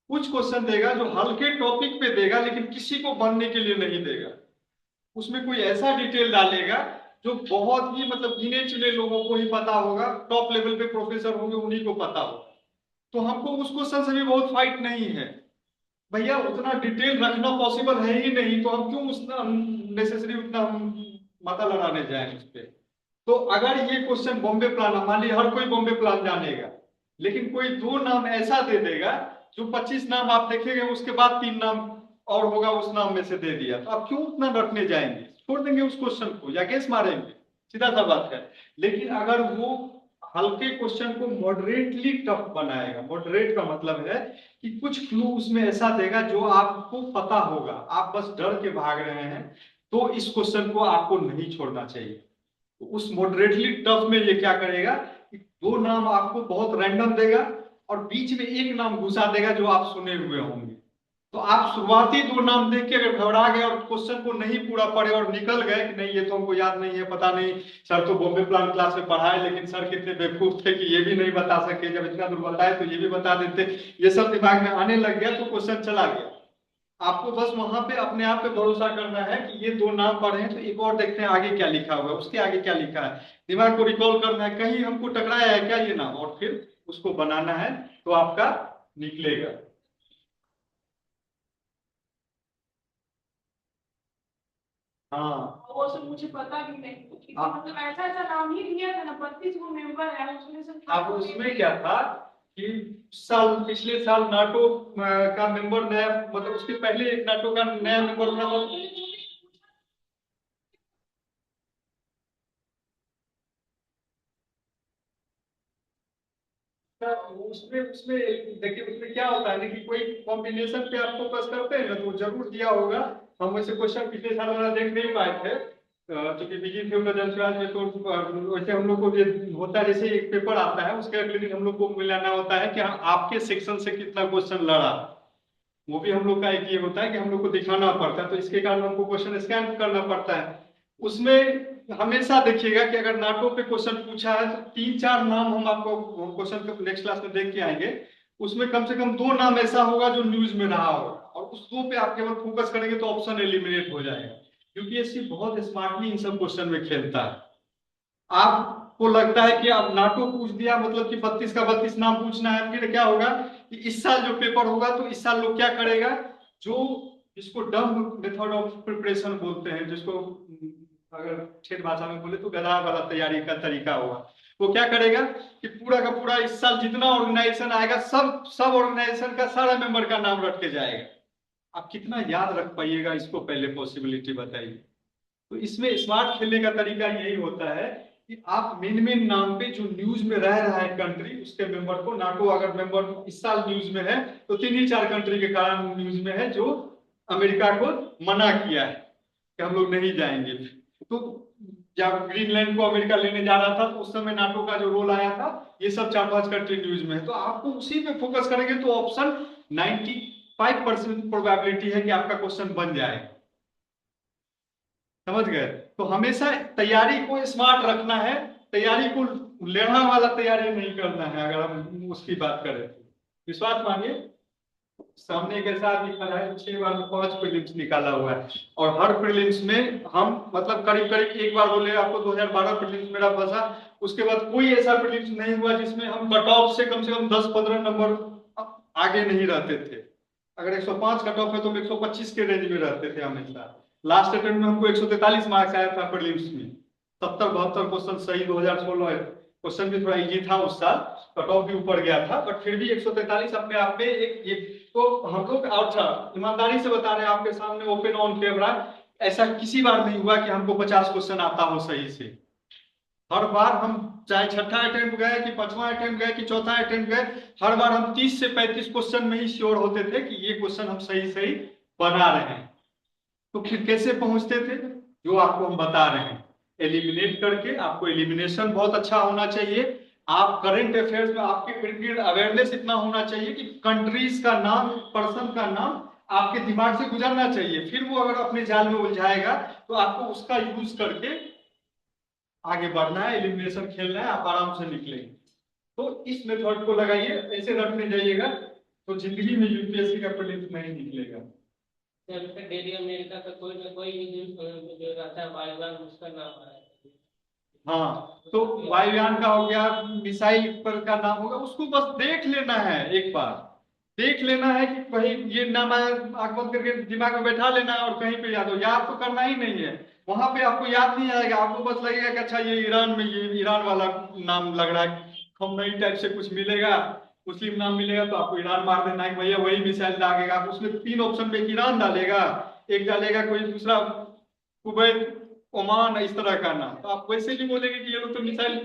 Speaker 1: कुछ क्वेश्चन देगा जो हल्के टॉपिक पे देगा लेकिन किसी को बनने के लिए नहीं देगा। उसमें कोई ऐसा डिटेल डालेगा जो बहुत ही मतलब गिने चुने लोगों को ही पता होगा, टॉप लेवल पे प्रोफेसर होंगे उन्हीं को पता होगा। तो हमको उस क्वेश्चन से भी बहुत फाइट नहीं है भैया, उतना डिटेल रखना पॉसिबल है ही नहीं, तो हम क्यों उतना नेसेसरी उतना हम माथा लड़ाने जाएं उस पे। तो अगर ये क्वेश्चन बॉम्बे प्लान, मान लीजिए हर कोई बॉम्बे प्लान जानेगा, लेकिन कोई 2 नाम ऐसा दे देगा जो 25 नाम आप देखेंगे, उसके बाद 3 नाम और होगा उस नाम में से दे दिया, तो आप क्यों उतना रखने जाएंगे, छोड़ देंगे उस क्वेश्चन को या गेस मारेंगे, सीधा सा बात है। लेकिन अगर वो हल्के क्वेश्चन को मॉडरेटली टफ बनाएगा। मॉडरेट का मतलब है कि कुछ क्लू उसमें ऐसा देगा जो आपको पता होगा, आप बस डर के भाग रहे हैं तो इस क्वेश्चन को आपको नहीं छोड़ना चाहिए। तो उस मॉडरेटली टफ में ये क्या करेगा कि दो नाम आपको बहुत रैंडम देगा और बीच में एक नाम घुसा देगा जो आप सुने हुए होंगे। तो आप शुरुआती दो नाम देख के अगर घबरा गए और क्वेश्चन को नहीं पूरा पढ़े और निकल गए कि नहीं ये तो हमको याद नहीं है, पता नहीं, सर तो बॉम्बे प्लान क्लास में पढ़ा है, लेकिन सर कितने बेवकूफ थे कि ये भी नहीं बता सके, जब इतना दूर बताए तो ये भी बता देते, ये सब दिमाग में आने लग गया तो क्वेश्चन चला गया। आपको बस वहां पे अपने आप पे भरोसा करना है कि ये दो नाम पढ़े हैं तो एक और देखते हैं आगे क्या लिखा हुआ है, उसके आगे क्या लिखा है, दिमाग को रिकॉल करना है कहीं हमको टकराया है क्या ये नाम, और फिर उसको बनाना है तो आपका निकलेगा। हाँ
Speaker 2: वो सब मुझे पता भी नहीं, क्योंकि मतलब ऐसा ऐसा नाम ही दिया था ना, 32 गो मेंबर है उसमें से।
Speaker 1: अब उसमें क्या था कि पिछले साल नाटो का मेंबर नया, मतलब उसके पहले एक नाटो का नया मेंबर बना था। उसमें उसमें देखिए उसमें क्या होता है ना कि कोई कॉम्बिनेशन पे आप फोकस करते हैं ना तो जरूर दिया होगा। हम वैसे क्वेश्चन पिछले साल वाला देख नहीं पाए थे क्योंकि बिजी थे उनका जनसराज में, तो वैसे हम लोग को ये होता है जैसे एक पेपर आता है उसके अगले दिन हम लोग को मिलाना होता है कि आपके सेक्शन से कितना क्वेश्चन लड़ा। वो भी हम लोग का एक ये होता है कि हम लोग को दिखाना पड़ता है, तो इसके कारण हमको क्वेश्चन स्कैन करना पड़ता है। उसमें हमेशा देखिएगा कि अगर नाटो पे क्वेश्चन पूछा है तो तीन चार नाम हम आपको क्वेश्चन के नेक्स्ट क्लास में देख के आएंगे, उसमें कम से कम दो नाम ऐसा होगा जो न्यूज में रहा होगा, और उस दो पे आप केवल फोकस करेंगे तो ऑप्शन एलिमिनेट हो जाएगा। क्योंकि ऐसी बहुत स्मार्टली इन सब क्वेश्चन में खेलता है। आपको लगता है कि अब नाटो पूछ दिया मतलब कि 32 का 32 नाम पूछना है, फिर क्या होगा कि इस साल जो पेपर होगा तो इस साल लोग क्या करेगा, जो जिसको डम्ब मेथड ऑफ प्रिपरेशन बोलते हैं, जिसको अगर ठेठ भाषा में बोले तो गधा वाला तैयारी का तरीका होगा, वो क्या करेगा कि पूरा का पूरा इस साल जितना ऑर्गेनाइजेशन आएगा सब सब ऑर्गेनाइजेशन का सारा मेंबर का नाम रट के जाएगा। आप कितना याद रख पाइएगा इसको, पहले पॉसिबिलिटी बताइए। तो इसमें स्मार्ट खेलने का तरीका यही होता है कि आप मेन मेन नाम पे जो न्यूज में रह रहा है कंट्री उसके मेंबर को, नाटो अगर मेंबर इस साल न्यूज में है तो तीन ही चार कंट्री के कारण न्यूज में है जो अमेरिका को मना किया है कि हम लोग नहीं जाएंगे। तो जब ग्रीनलैंड को अमेरिका लेने जा रहा था तो उस समय नाटो का जो रोल आया था, ये सब चार पांच कंट्री न्यूज में है, तो आपको उसी पे फोकस करेंगे तो ऑप्शन 95% प्रोबेबिलिटी है कि आपका क्वेश्चन बन जाएगा। समझ गए? तो हमेशा तैयारी को स्मार्ट रखना है, तैयारी को लेना वाला तैयारी नहीं करना है। अगर हम उसकी बात करें तो विश्वास मानिए, सामने एक ऐसा आदमी खड़ा है 6 बार में 5 प्रीलिम्स निकाला हुआ है, और हर प्रीलिम्स में हम मतलब करीब करीब एक बार बोले आपको 2012 प्रीलिम्स मेरा फंसा, उसके बाद कोई ऐसा प्रीलिम्स नहीं हुआ जिसमें हम कट ऑफ से कम 10-15 नंबर आगे नहीं रहते थे। अगर 105 कट ऑफ है तो हम 125 के रेंज में रहते थे हमेशा। लास्ट अटेम्प्ट में हमको 143 मार्क्स आया था प्रीलिम्स में, 70-72 क्वेश्चन सही। 2016 क्वेश्चन भी थोड़ा इजी था उस साल, कट ऑफ भी ऊपर गया था, बट फिर भी 143 अपने आप में एक तो हम लोग, अच्छा ईमानदारी से बता रहे हैं आपके सामने ओपन ऑन कैमरा, ऐसा किसी बार नहीं हुआ कि हमको 50 क्वेश्चन आता हो सही से। हर बार हम चाहे छठा अटेम्प्ट गए कि पांचवा अटेम्प्ट गए कि चौथा अटेम्प्ट गए, हर बार हम 30 से 35 क्वेश्चन में ही श्योर होते थे कि ये क्वेश्चन हम सही सही बना रहे हैं। तो फिर कैसे पहुंचते थे, जो आपको हम बता रहे हैं, एलिमिनेट करके। आपको एलिमिनेशन बहुत अच्छा होना चाहिए, आप करंट अफेयर्स में आपके इर्द गिर्द अवेयरनेस इतना होना चाहिए कि कंट्रीज का नाम, पर्सन का नाम आपके दिमाग से गुजरना चाहिए। फिर वो अगर अपने जाल में उलझाएगा तो आपको उसका यूज करके आगे बढ़ना है, एलिमिनेशन खेलना है, आप आराम से निकलेंगे। तो इस मेथड को लगाइए, ऐसे रखने जाइएगा तो जिंदगी में यूपीएससी का प्रीलिम्स नहीं निकलेगा।
Speaker 2: डेली अमेरिका का कोई ना कोई जो रहता है वायुयान, उसका नाम है।
Speaker 1: हाँ, तो वायुयान का हो गया, मिसाइल पर का नाम होगा, उसको बस देख लेना है, एक बार देख लेना है कि कहीं ये नाम आए, आंख बंद करके दिमाग में बैठा लेना है और कहीं पे याद हो। याद तो करना ही नहीं है, वहां पे आपको याद नहीं आएगा, आपको बस लगेगा कि अच्छा ये ईरान में, ये ईरान वाला नाम लग रहा है, खमनई टाइप से कुछ मिलेगा, मुस्लिम नाम मिलेगा तो आपको ईरान मार देना है, भैया वही मिसाइल दागेगा। उसमें तीन ऑप्शन में ईरान डालेगा, एक डालेगा कोई दूसरा कुवैत, ओमान, इस तरह का नाम, तो आप वैसे भी बोलेंगे कि ये लोग तो मिसाइल।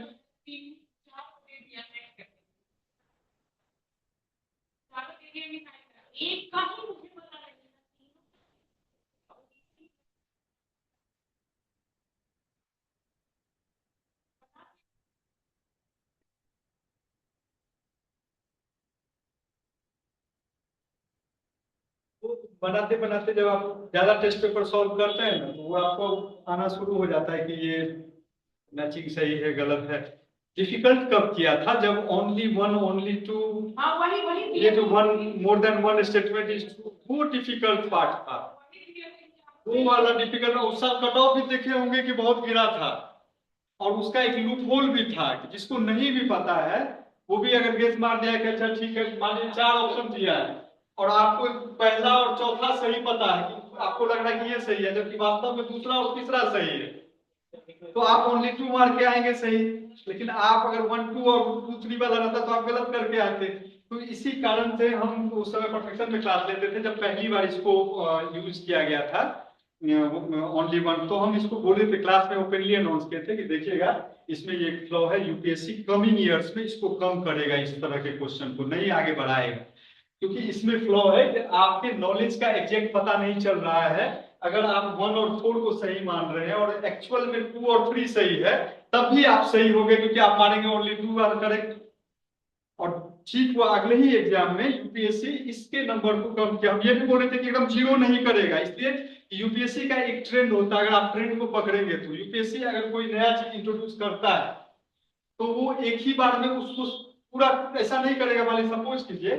Speaker 3: एक का ही मुझे पता नहीं।
Speaker 1: वो बनाते बनाते जब आप ज्यादा टेस्ट पेपर सॉल्व करते हैं ना, तो वो आपको आना शुरू हो जाता है कि ये मैचिंग सही है गलत है। डिफिकल्ट कब किया था? जब ओनली वन ओनली टू,
Speaker 3: हाँ वही वही
Speaker 1: ये जो one more than one statement is true, वो डिफिकल्ट पार्ट था। वो वाला डिफिकल्ट, उसका कट ऑफ भी देखे होंगे कि बहुत गिरा था। और उसका एक लूप होल भी था कि जिसको नहीं भी पता है वो भी अगर गेस मार दिया कि अच्छा ठीक है, मान लीजिए 4 ऑप्शन दिया है और आपको पहला और चौथा सही पता है, कि आपको लग रहा है कि ये सही है, जबकि वास्तव में दूसरा और तीसरा सही है, तो आप ओनली 2 मार के आएंगे सही। लेकिन आप अगर 1 2 और 2 3 वाला रहता तो आप गलत करके आते। तो इसी कारण से हम उस समय परफेक्शन में क्लास लेते थे, जब पहली बार इसको यूज किया गया था ओनली वन। तो हम इसको बोले थे क्लास में, ओपनली अनाउंस किए थे कि देखिएगा इसमें ये फ्लॉ है, यूपीएससी कमिंग ईयर्स में इसको कम करेगा, इस तरह के क्वेश्चन को नहीं आगे बढ़ाएगा, क्योंकि इसमें फ्लॉ है कि आपके नॉलेज का एग्जैक्ट पता नहीं चल रहा है। अगर आप 1 और 4 को सही मान रहे हैं और एक्चुअल में 2 और 3 सही है, तब भी आप सही होंगे, क्योंकि आप मानेंगे ओनली 2 आर करेक्ट। और ठीक वो अगले ही एग्जाम में यूपीएससी इसके नंबर को कम किया। हम ये भी बोल रहे थे कि एकदम जीरो नहीं करेगा, इसलिए यूपीएससी का एक ट्रेंड होता है, अगर आप ट्रेंड को पकड़ेंगे तो यूपीएससी अगर कोई नया चीज इंट्रोड्यूस करता है तो वो एक ही बार में उसको पूरा ऐसा नहीं करेगा। मान लीजिए सपोज कीजिए,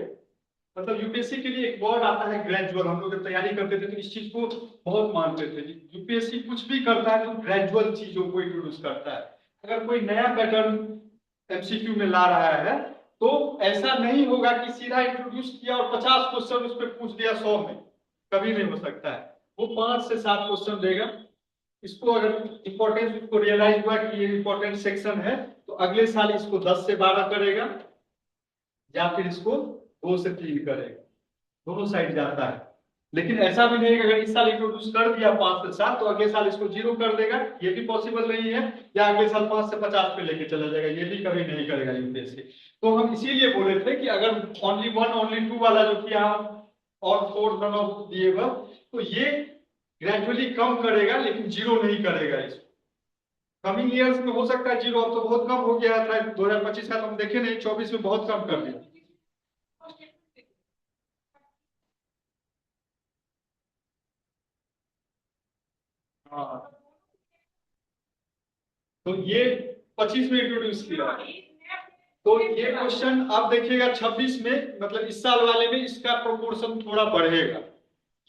Speaker 1: मतलब यूपीएससी के लिए एक वर्ड आता है ग्रेजुअल, हम लोग जब तैयारी करते थे तो इस चीज को बहुत मानते थे। यूपीएससी कुछ भी करता है तो ग्रेजुअल चीजों को इंट्रोड्यूस करता है। अगर कोई नया पैटर्न एमसीक्यू में ला रहा है तो ऐसा नहीं होगा कि सीधा इंट्रोड्यूस किया और 50 क्वेश्चन उस पर पूछ दिया 100 में, कभी नहीं हो सकता है। वो 5 से 7 क्वेश्चन देगा। इसको अगर इंपॉर्टेंस उसको रियलाइज हुआ कि ये इंपॉर्टेंट सेक्शन है, तो अगले साल इसको 10 से 12 करेगा, या फिर इसको 2 से 3 करेगा, दोनों साइड जाता है। लेकिन ऐसा भी नहीं है कि अगर इस साल इंट्रोड्यूस कर दिया 5 से 7 तो अगले साल इसको 0 कर देगा, ये भी पॉसिबल नहीं है। या अगले साल 5 से 50 पे लेके चला जाएगा, ये भी कभी नहीं करेगा यूपीएससी। तो हम इसीलिए बोले थे कि अगर ओनली 1 ओनली 2 वाला जो किया और 4 नन ऑफ दिए हुआ, तो ये ग्रेजुअली कम करेगा लेकिन 0 नहीं करेगा इसको। कमिंग ईयर्स में हो सकता है 0, अब तो बहुत कम हो गया था 2025 का, तो हम देखे नहीं, 24 में बहुत कम कर दिया। हाँ, तो ये 25 में इंट्रोड्यूस किया। तो ये क्वेश्चन आप देखिएगा 26 में, मतलब इस साल वाले में इसका प्रोपोर्शन थोड़ा बढ़ेगा।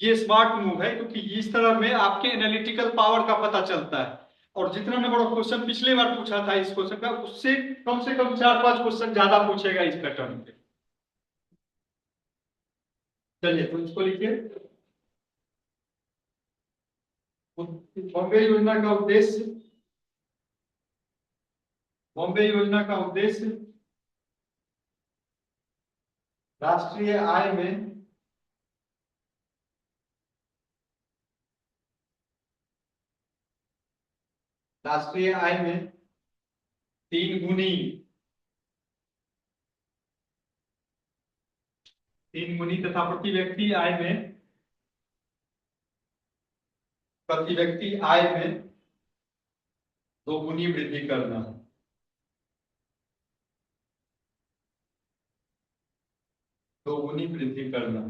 Speaker 1: ये स्मार्ट मूव है, क्योंकि इस तरह में आपके एनालिटिकल पावर का पता चलता है। और जितना नंबर ऑफ क्वेश्चन पिछले बार पूछा था इस क्वेश्चन का, उससे कम से कम 4-5 क्वेश्चन ज्यादा पूछेगा इस पैटर्न पे। चलिए तो इसको लिखिए। बॉम्बे योजना का उद्देश्य, बॉम्बे योजना का उद्देश्य राष्ट्रीय आय में राष्ट्रीय आय में 3 गुनी तथा प्रति व्यक्ति आय में 2 गुनी वृद्धि करना। 2 गुनी वृद्धि करना।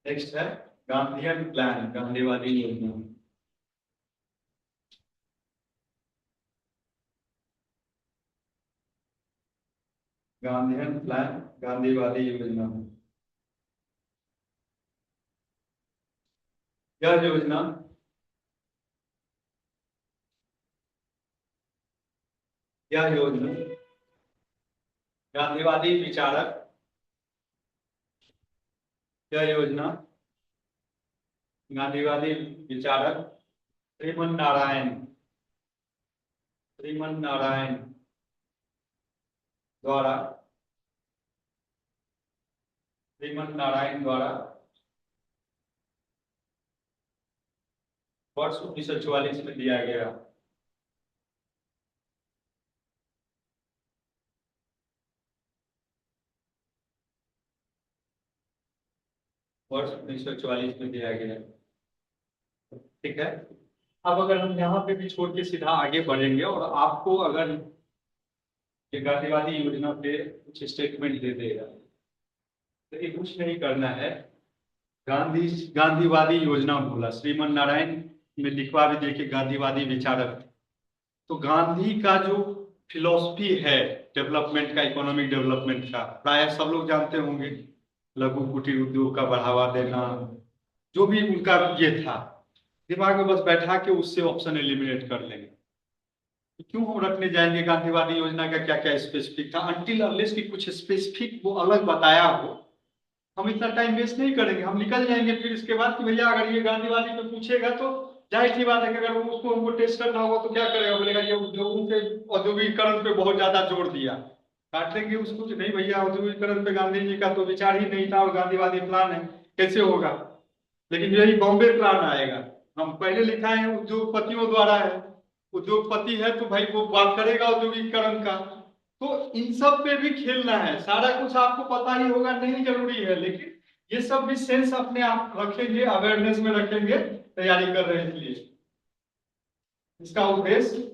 Speaker 1: नेक्स्ट है गांधीयन प्लान, गांधीवादी योजना। गांधीयन प्लान, गांधीवादी योजना। यह योजना यह योजना गांधीवादी विचारक, यह योजना गांधीवादी विचारक श्रीमन नारायण द्वारा वर्ष 1944 में दिया गया। वर्ष 1944 में दिया गया। ठीक है, अब अगर हम यहाँ पे भी छोड़ के सीधा आगे बढ़ेंगे और आपको अगर ये गांधीवादी योजना पे कुछ स्टेटमेंट दे देगा तो ये कुछ नहीं करना है। गांधीवादी योजना बोला, श्रीमन नारायण में लिखवा भी देखिए गांधीवादी विचारक। तो गांधी का जो फिलॉसफी है डेवलपमेंट का, इकोनॉमिक डेवलपमेंट का, प्राय सब लोग जानते होंगे। लघु कुटीर उद्योग का बढ़ावा देना, जो भी उनका ये था, दिमाग में बस बैठा के उससे ऑप्शन एलिमिनेट कर लेंगे। तो क्यों हम रखने जाएंगे गांधीवादी योजना का क्या क्या स्पेसिफिक था, अनटिल अनलेस की कुछ स्पेसिफिक वो अलग बताया हो। हम इतना टाइम वेस्ट नहीं करेंगे, हम निकल जाएंगे फिर इसके बाद कि भैया अगर ये गांधीवादी पे पूछेगा तो जाहिर सी बात है कि अगर वो उसको हमको टेस्ट करना होगा तो क्या करेगा, बोलेगा ये उद्योगों के औद्योगिकरण पे बहुत ज्यादा जोर दिया, काट देंगे उसको कि नहीं भैया औद्योगिकरण पे गांधी जी का तो विचार ही नहीं था और गांधीवादी प्लान है, कैसे होगा। लेकिन यही बॉम्बे प्लान आएगा, हम पहले लिखा है उद्योगपतियों द्वारा है, उद्योगपति है तो भाई वो बात करेगा औद्योगिकरण का। तो इन सब पे भी खेलना है, सारा कुछ आपको पता ही होगा नहीं जरूरी है, लेकिन ये सब भी सेंस अपने आप रखेंगे, अवेयरनेस में रखेंगे, तैयारी कर रहे हैं इसलिए। इसका उद्देश्य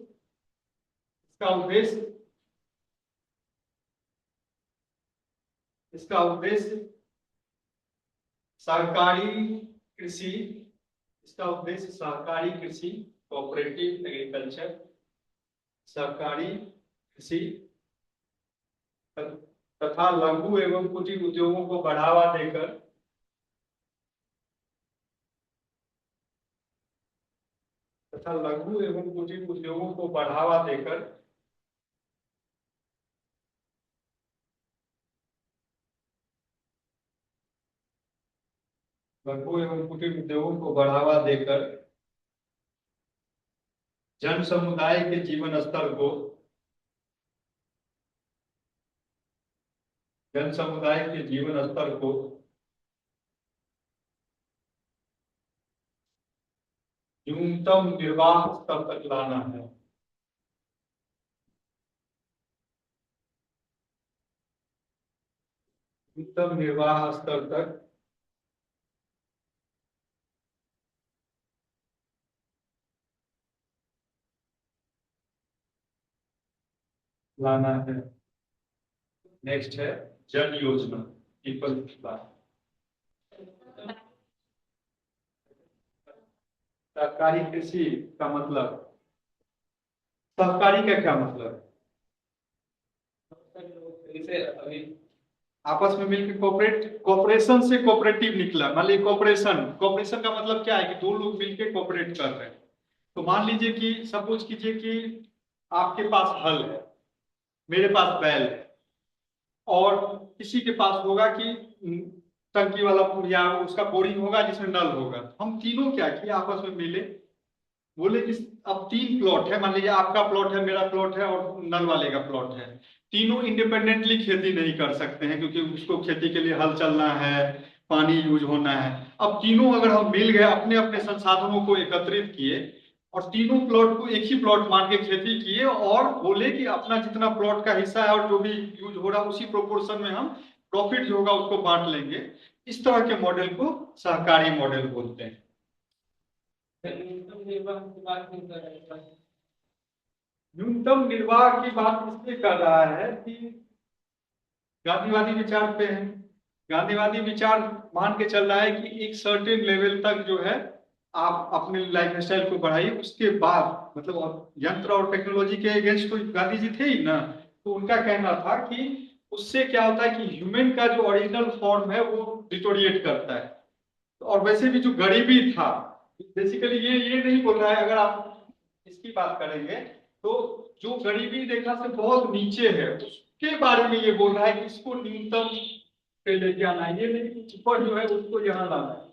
Speaker 1: इसका उद्देश्य सहकारी कृषि, इसका उद्देश्य सहकारी कृषि, कोऑपरेटिव एग्रीकल्चर, सहकारी कृषि तथा लघु एवं कुटीर उद्योगों को बढ़ावा देकर लघु एवं कुटीर उद्योगों को बढ़ावा देकर लघु एवं कुटीर उद्योगों को बढ़ावा देकर जन समुदाय के जीवन स्तर को न्यूनतम निर्वाह स्तर तक लाना है। न्यूनतम निर्वाह स्तर तक लाना है। नेक्स्ट है जन योजना, पीपल प्लान। सहकारी कृषि का मतलब, सहकारी का क्या मतलब,
Speaker 2: जैसे अभी
Speaker 1: आपस में मिलकर कॉपरेशन से कोऑपरेटिव निकला। मान लीजिए कॉपरेशन का मतलब क्या है कि दो लोग मिलकर कोऑपरेट कर रहे हैं। तो मान लीजिए कि सपोज कीजिए कि आपके पास हल है, मेरे पास बैल है, और किसी के पास होगा कि टंकी वाला या उसका बोरिंग होगा जिसमें नल होगा। हम तीनों क्या किए, आपस में मिले, बोले कि अब 3 प्लॉट है, मान लीजिए आपका प्लॉट है, मेरा प्लॉट है और नल वाले का प्लॉट है। तीनों इंडिपेंडेंटली खेती नहीं कर सकते हैं क्योंकि उसको खेती के लिए हल चलना है, पानी यूज होना है। अब तीनों अगर हम मिल गए, अपने अपने संसाधनों को एकत्रित किए और तीनों प्लॉट को एक ही प्लॉट मान के खेती किए और बोले कि अपना जितना प्लॉट का हिस्सा है और जो भी यूज हो रहा है उसी प्रोपोर्शन में हम प्रॉफिट जो होगा उसको बांट लेंगे, इस तरह के मॉडल को सहकारी मॉडल बोलते हैं।
Speaker 2: न्यूनतम निर्वाह की बात नहीं कर रहे हैं।
Speaker 1: न्यूनतम निर्वाह की बात इसलिए कर रहा है कि गांधीवादी विचार पे है। गांधीवादी विचार मान के चल रहा है कि एक सर्टेन लेवल तक जो है आप अपने लाइफ स्टाइल को बढ़ाइए, उसके बाद मतलब यंत्र और टेक्नोलॉजी के अगेंस्ट तो गांधी जी थे ही ना। तो उनका कहना था कि उससे क्या होता है कि ह्यूमन का जो ओरिजिनल फॉर्म है वो डिटोरिएट करता है। और वैसे भी जो गरीबी था, बेसिकली ये नहीं बोल रहा है, अगर आप इसकी बात करेंगे तो जो गरीबी रेखा से बहुत नीचे है उसके बारे में ये बोल रहा है कि इसको न्यूनतम पे लेके आना है, ये नहीं कि ऊपर जो है उसको यहाँ लाना है।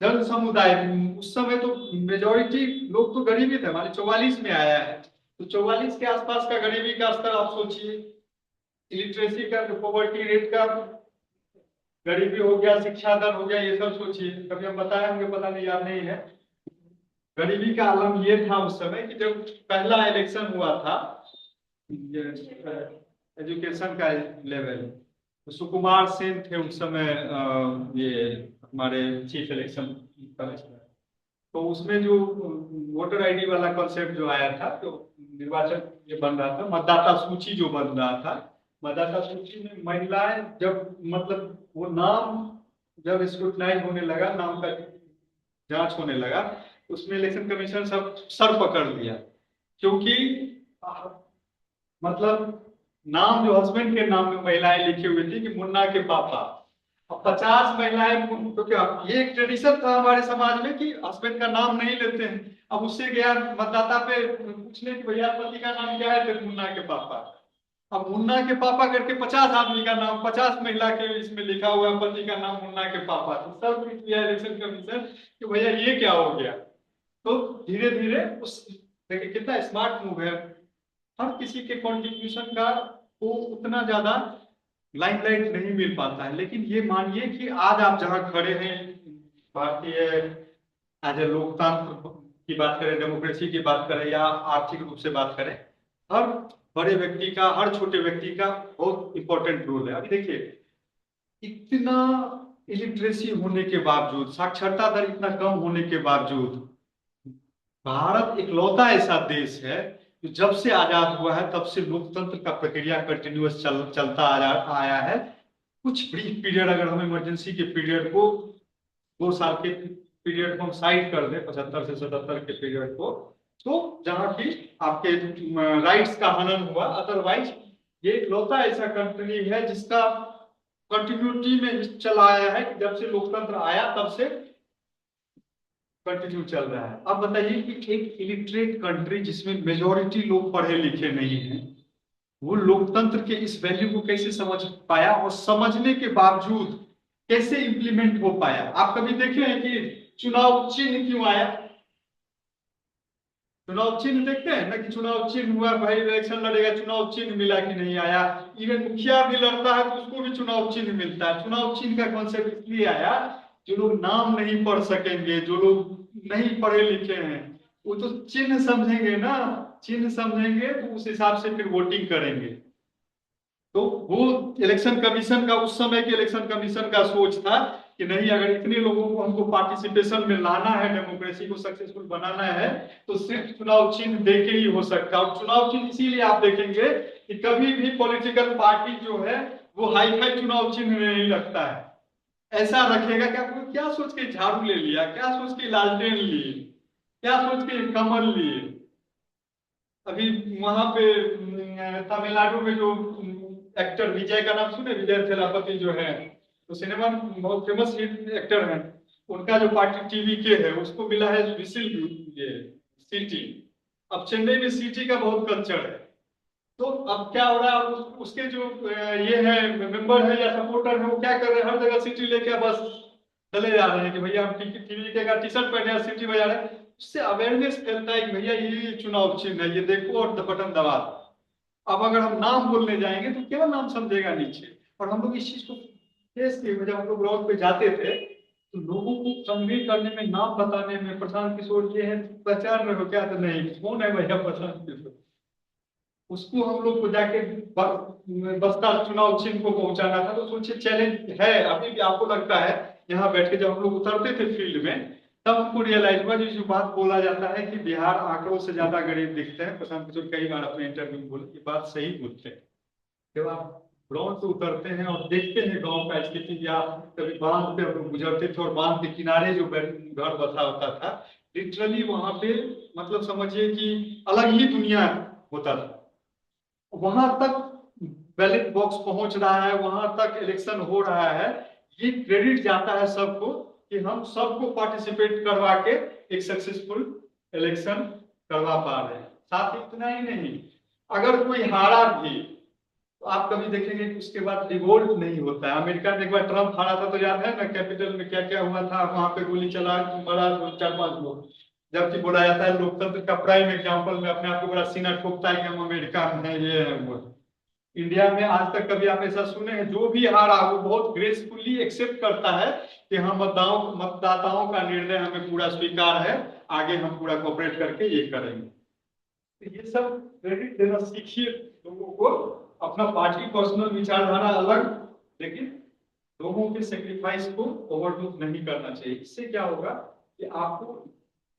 Speaker 1: जन समुदाय, उस समय तो मेजोरिटी लोग तो गरीबी थे, हमारे 44 में आया है, तो 44 के आसपास का गरीबी का स्तर आप सोचिए, इलिटरेसी का, पॉवर्टी रेट का, गरीबी हो गया, शिक्षा दर हो गया, ये सब सोचिए। कभी हम बताए होंगे, पता नहीं, याद नहीं है। गरीबी का आलम ये था उस समय कि जब पहला इलेक्शन हुआ था एजुकेशन का लेवल, सुकुमार सेन थे उस समय, ये हमारे चीफ इलेक्शन कमिश्नर। तो उसमें जो वोटर आईडी वाला कॉन्सेप्ट जो आया था, तो निर्वाचन ये बन रहा था, मतदाता सूची जो बन रहा था, मतदाता सूची में महिलाएं जब मतलब वो नाम जब स्क्रूटनाइज होने लगा, नाम का जांच होने लगा, उसमें इलेक्शन कमीशन सब सर पकड़ लिया। क्योंकि मतलब नाम जो हस्बैंड के नाम में महिलाएं लिखी हुई थी कि मुन्ना के पापा, अब 50 महिलाएं, तो क्या ये एक ट्रेडिशन था हमारे समाज में कि हस्बैंड का नाम नहीं लेते हैं। अब उससे गया मतदाता पे पूछने कि भैया पति का नाम क्या है, तो मुन्ना के पापा। अब मुन्ना के पापा करके 50 आदमी का नाम, 50 महिला के इसमें लिखा हुआ है पति का नाम मुन्ना के पापा। तो सब किया इलेक्शन कमीशन कि भैया ये क्या हो गया। तो धीरे धीरे उस, देखिए कितना स्मार्ट मूव है, हर किसी के कंट्रीब्यूशन का को उतना ज्यादा लाइमलाइट नहीं मिल पाता है। लेकिन ये मानिए कि आज आप जहां खड़े हैं, भारतीय एज ए लोकतंत्र की बात करें, डेमोक्रेसी की बात करें, या आर्थिक रूप से बात करें, हर बड़े व्यक्ति का, हर छोटे व्यक्ति का बहुत इंपॉर्टेंट रोल है। अभी देखिए इतना इलिटरेसी होने के बावजूद, साक्षरता दर इतना कम होने के बावजूद, भारत इकलौता ऐसा देश है जो जब से आजाद हुआ है तब से लोकतंत्र का प्रक्रिया कंटिन्यूअस चलता आया है। कुछ ब्रीफ पीरियड, अगर हम इमरजेंसी के पीरियड को, 2 साल के पीरियड को हम साइड कर दें, 75 से 77 के पीरियड को, तो जहां की आपके राइट्स का हनन हुआ, अदरवाइज ये इकलौता ऐसा कंट्री है जिसका कंटिन्यूटी में चला आया है कि जब से लोकतंत्र आया तब से कंटिन्यू चल रहा है। अब बताइए कि एक इलिटरेट कंट्री जिसमें मेजॉरिटी लोग पढ़े लिखे नहीं हैं, वो लोकतंत्र के इस वैल्यू को कैसे समझ पाया, और समझने के बावजूद कैसे इंप्लीमेंट हो पाया। आप कभी देखे हैं कि चुनाव चिन्ह क्यों आया? चुनाव चिन्ह देखते हैं ना कि चुनाव चिन्ह हुआ, भाई इलेक्शन लड़ेगा, चुनाव चिन्ह मिला कि नहीं आया। इवन मुखिया भी लड़ता है तो उसको भी चुनाव चिन्ह मिलता है। चुनाव चिन्ह का कॉन्सेप्ट इसलिए आया, जो लोग नाम नहीं पढ़ सकेंगे, जो लोग नहीं पढ़े लिखे हैं, वो तो चिन्ह समझेंगे ना, चिन्ह समझेंगे तो उस हिसाब से फिर वोटिंग करेंगे। तो वो इलेक्शन कमीशन का, उस समय के इलेक्शन कमीशन का सोच था कि नहीं, अगर इतने लोगों को हमको पार्टिसिपेशन में लाना है, डेमोक्रेसी को सक्सेसफुल बनाना है, तो सिर्फ चुनाव चिन्ह दे के ही हो सकता है। और चुनाव चिन्ह इसीलिए आप देखेंगे कि कभी भी पॉलिटिकल पार्टी जो है वो हाई फाई चुनाव चिन्ह नहीं रखता है। ऐसा रखेगा कि आपको क्या सोच के झाड़ू ले लिया, क्या सोच के लालटेन लिए, क्या सोच के कमल लिए। अभी वहां पे तमिलनाडु में जो एक्टर विजय का नाम सुने, विजय थेलापति जो है, तो सिनेमा में बहुत फेमस एक्टर हैं। उनका जो पार्टी टीवी के है उसको मिला है विसिल, ये सिटी। अब चेन्नई में सिटी का बहुत कल्चर है। तो अब क्या हो रहा है, उसके जो ये है मेंबर है या सपोर्टर है, वो क्या कर रहे हैं, हर जगह सिटी लेके बस चले जा रहे हैं कि भैया हम टीवी का टी शर्ट पहने सिटी बजा रहे हैं। उससे अवेयरनेस फैलता है कि भैया ये चुनाव चिन्ह है, ये देखो और बटन दबा दो। अब अगर हम नाम बोलने जाएंगे तो क्या नाम समझेगा नीचे। और हम लोग इस चीज को फेस किए, जब हम लोग ग्राउंड पे जाते थे तो लोगों को कन्वे करने में, नाम बताने में, प्रशांत किशोर ये है, पहचान रहे हो क्या? तो नहीं, कौन है भैया प्रशांत किशोर? उसको हम लोग को जाके बस्ता चुनाव चिन्ह को पहुंचाना था। तो सोचिए चैलेंज है। अभी भी आपको लगता है, यहाँ बैठ के जब हम लोग उतरते थे फील्ड में, तब हमको रियलाइज हुआ जो बात बोला जाता है कि बिहार आंकड़ों से ज्यादा गरीब दिखते हैं, प्रशांत किशोर कई बार अपने इंटरव्यू में बोले, ये बात सही बोलते हैं। जब आप ग्राउंड पे उतरते हैं और देखते हैं गांव का स्थिति, या कभी बांध पे हम लोग गुजरते थे और बांध के किनारे जो घर बसा होता था, लिटरली वहां पे मतलब समझिए कि अलग ही दुनिया होता था। वहां तक बैलेट बॉक्स पहुंच रहा है, वहां तक इलेक्शन हो रहा है, ये क्रेडिट जाता है सबको कि हम सबको पार्टिसिपेट करवा के एक सक्सेसफुल इलेक्शन करवा पा रहे हैं। साथ ही इतना ही नहीं, अगर कोई हारा भी तो आप कभी देखेंगे कि उसके बाद रिवोल्ट नहीं होता है। अमेरिका में एक बार ट्रम्प हारा था तो याद है ना, कैपिटल में क्या क्या हुआ था, वहां पे गोली चला, मरा 4-5 लोग। जबकि बोला जाता है लोकतंत्र का प्राइम एग्जाम्पल में अपने आप को बड़ा सीना ठोकता है कि हम अमेरिका में है, ये है वो। इंडिया में आज तक कभी आप ऐसा सुने हैं? जो भी हारा वो बहुत ग्रेसफुली एक्सेप्ट करता है कि हम मतदाताओं का निर्णय हमें पूरा स्वीकार है, आगे हम पूरा कोऑपरेट करके ये करेंगे। तो ये सब क्रेडिट देना सीखिए लोगों को। अपना पार्टी पर्सनल विचारधारा अलग, लेकिन लोगों के सेक्रीफाइस को ओवरलुक नहीं करना चाहिए। इससे क्या होगा कि आपको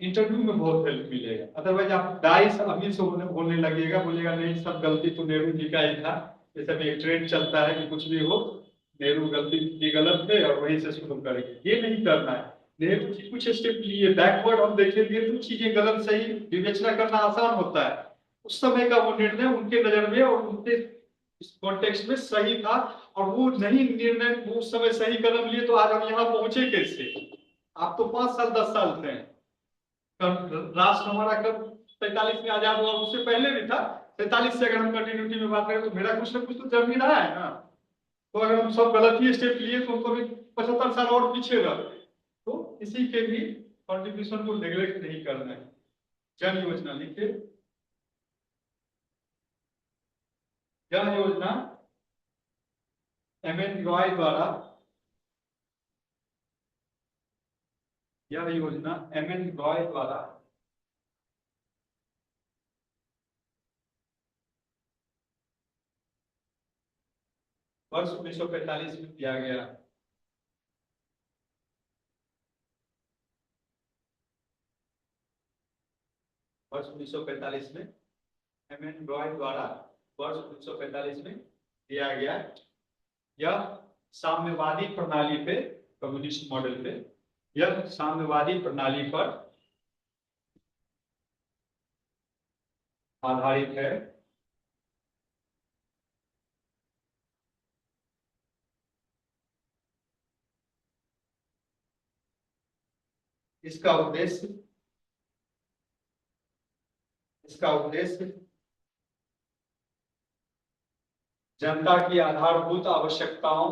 Speaker 1: इंटरव्यू में बहुत हेल्प मिलेगा। अदरवाइज आप डाइस अभी से होने लगेगा, बोलेगा नहीं सब गलती तो नेहरू जी का ही था। जैसे अभी एक ट्रेंड चलता है कि कुछ भी हो नेहरू गलती की गलत थे और वहीं से शुरू करेंगे, ये नहीं करना है। नेहरू जी कुछ स्टेप लिए बैकवर्ड हम देखेंगे तो चीजें गलत सही विवेचना करना आसान होता है। उस समय का वो निर्णय उनके नजर में और उनके इस कॉन्टेक्स्ट में सही था, और वो नहीं निर्णय वो उस समय सही कदम लिए तो आज हम यहाँ पहुंचे कैसे। आप तो 5 साल 10 साल थे, राष्ट्र हमारा कब 45 में आजाद हुआ, उससे पहले भी था। 47 से अगर हम कंटिन्यूटी में बात करें तो मेरा कुछ ना कुछ तो जम ही रहा है ना। तो अगर हम सब गलत ही स्टेप लिए तो कभी 75 साल और पीछे रहते। तो किसी के भी कंट्रीब्यूशन को नेग्लेक्ट नहीं करना है। जन योजना लिखिए, जन योजना एम.एन. रॉय द्वारा, यह योजना एम.एन. रॉय द्वारा वर्ष 1945 में किया गया। वर्ष 1945 में एम.एन. रॉय द्वारा वर्ष 1945 में दिया गया। यह साम्यवादी प्रणाली पे, कम्युनिस्ट मॉडल पे, यह साम्यवादी प्रणाली पर आधारित है। इसका उद्देश्य जनता की आधारभूत आवश्यकताओं,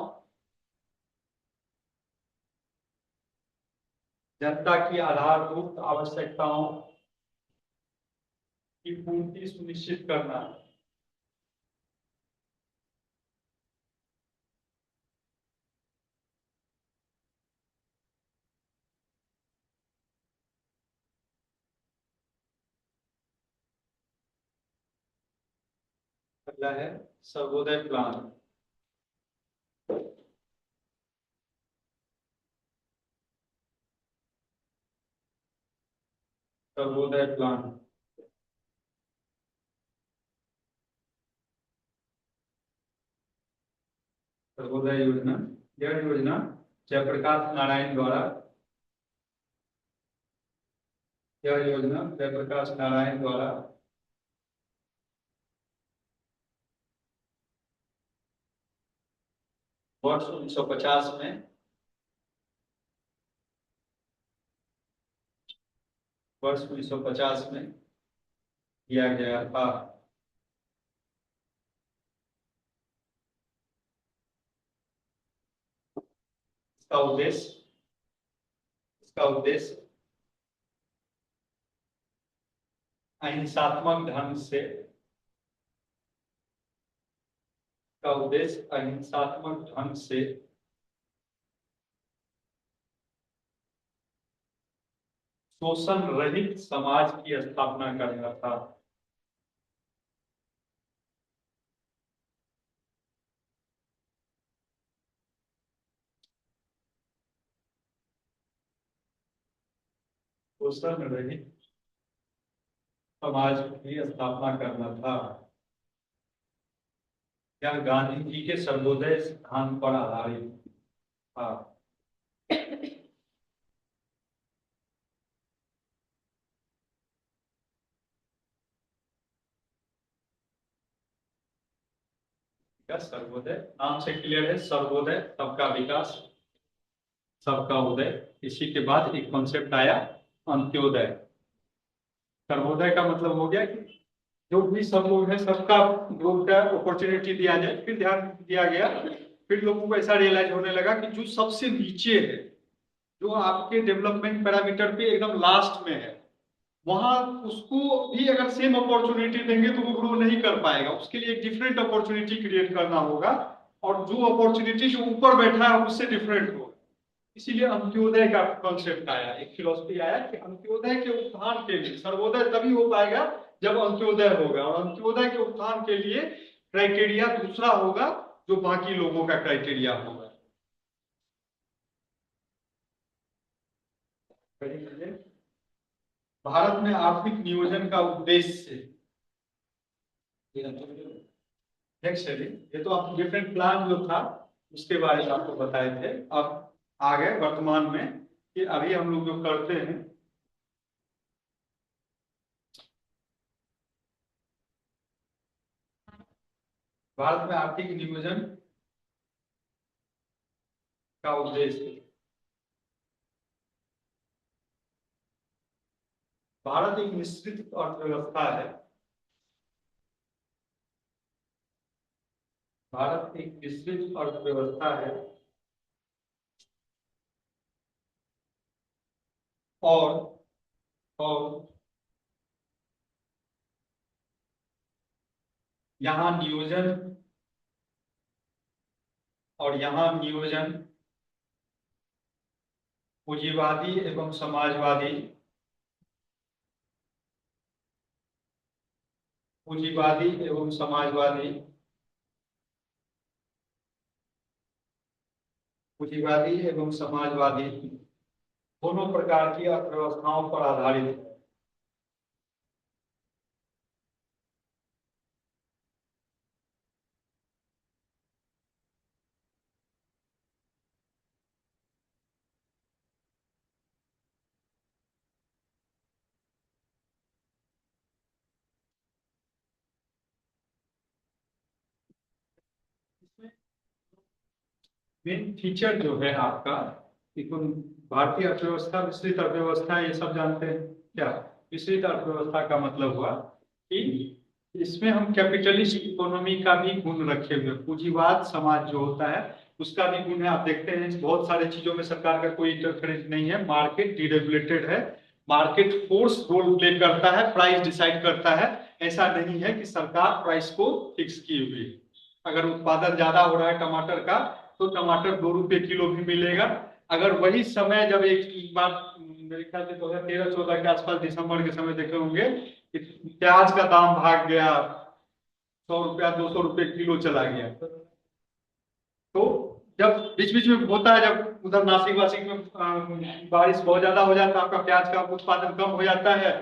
Speaker 1: जनता की आधारभूत आवश्यकताओं की पूर्ति सुनिश्चित करना है। पहला है सर्वोदय प्लान। सर्वोदय प्लान, सर्वोदय योजना, यह योजना जयप्रकाश नारायण द्वारा, यह योजना जयप्रकाश नारायण द्वारा वर्ष 1950 में, वर्ष 1950 में किया गया था। इसका उद्देश्य, इसका उद्देश्य अहिंसात्मक ढंग से, का उद्देश्य अहिंसात्मक ढंग से शोषण रहित समाज की स्थापना करना था। शोषण रहित समाज की स्थापना करना था। यह गांधी जी के सर्वोदय सिद्धांत पर आधारित था। सर्वोदय नाम से क्लियर है, सर्वोदय सबका विकास, सबका उदय। इसी के बाद एक कॉन्सेप्ट आया अंत्योदय। सर्वोदय का मतलब हो गया कि जो भी सब लोग हैं सबका जो अपॉर्चुनिटी दिया जाए। फिर ध्यान दिया गया, फिर लोगों को ऐसा रियलाइज होने लगा कि जो सबसे नीचे है, जो आपके डेवलपमेंट पैरामीटर पे एकदम लास्ट में है, वहां उसको भी अगर सेम अपॉर्चुनिटी देंगे तो वो ग्रो नहीं कर पाएगा। उसके लिए एक डिफरेंट अपॉर्चुनिटी क्रिएट करना होगा, और जो अपॉर्चुनिटी जो ऊपर बैठा है उससे डिफरेंट हो। इसीलिए अंत्योदय का कॉन्सेप्ट आया, एक फिलॉसफी आया कि अंत्योदय के उत्थान के लिए, सर्वोदय तभी हो पाएगा जब अंत्योदय होगा, और अंत्योदय के उत्थान के लिए क्राइटेरिया दूसरा होगा जो बाकी लोगों का क्राइटेरिया होगा। भारत में आर्थिक नियोजन का उद्देश्य, एक्चुअली ये तो आप डिफरेंट प्लान जो था उसके बारे में आपको बताए थे। अब आ गए वर्तमान में कि अभी हम लोग जो करते हैं, भारत में आर्थिक नियोजन का उद्देश्य। भारत एक मिश्रित अर्थव्यवस्था है। भारत एक मिश्रित अर्थव्यवस्था है और और यहाँ नियोजन पूंजीवादी एवं समाजवादी, पूंजीवादी एवं समाजवादी, पूंजीवादी एवं समाजवादी दोनों प्रकार की अर्थव्यवस्थाओं पर आधारित है। मेन फीचर जो है आपका, भारतीय अर्थव्यवस्था, मिश्रित अर्थव्यवस्था, ये सब जानते हैं क्या? मिश्रित अर्थव्यवस्था का मतलब हुआ कि इसमें हम कैपिटलिस्ट इकोनॉमी का भी गुण रखे हुए, पूंजीवाद समाज जो होता है उसका भी गुण है। आप देखते हैं बहुत सारे चीजों में सरकार का कोई इंटरफेरेंस नहीं है, मार्केट डिरेगुलेटेड है, मार्केट फोर्स रोल प्ले करता है, प्राइस डिसाइड करता है। ऐसा नहीं है कि सरकार प्राइस को फिक्स की हुई। अगर उत्पादन ज्यादा हो रहा है टमाटर का तो टमाटर 2 रुपए किलो भी मिलेगा। अगर वही समय जब एक बार मेरे ख्याल से 2013-14 के आसपास दिसंबर के समय देखे होंगे कि प्याज का दाम भाग गया, 100 रुपया 200 रुपये किलो चला गया। तो जब बीच बीच में होता है, जब उधर नासिक वासिक में बारिश बहुत ज्यादा हो जाता है, आपका प्याज का उत्पादन कम हो जाता है,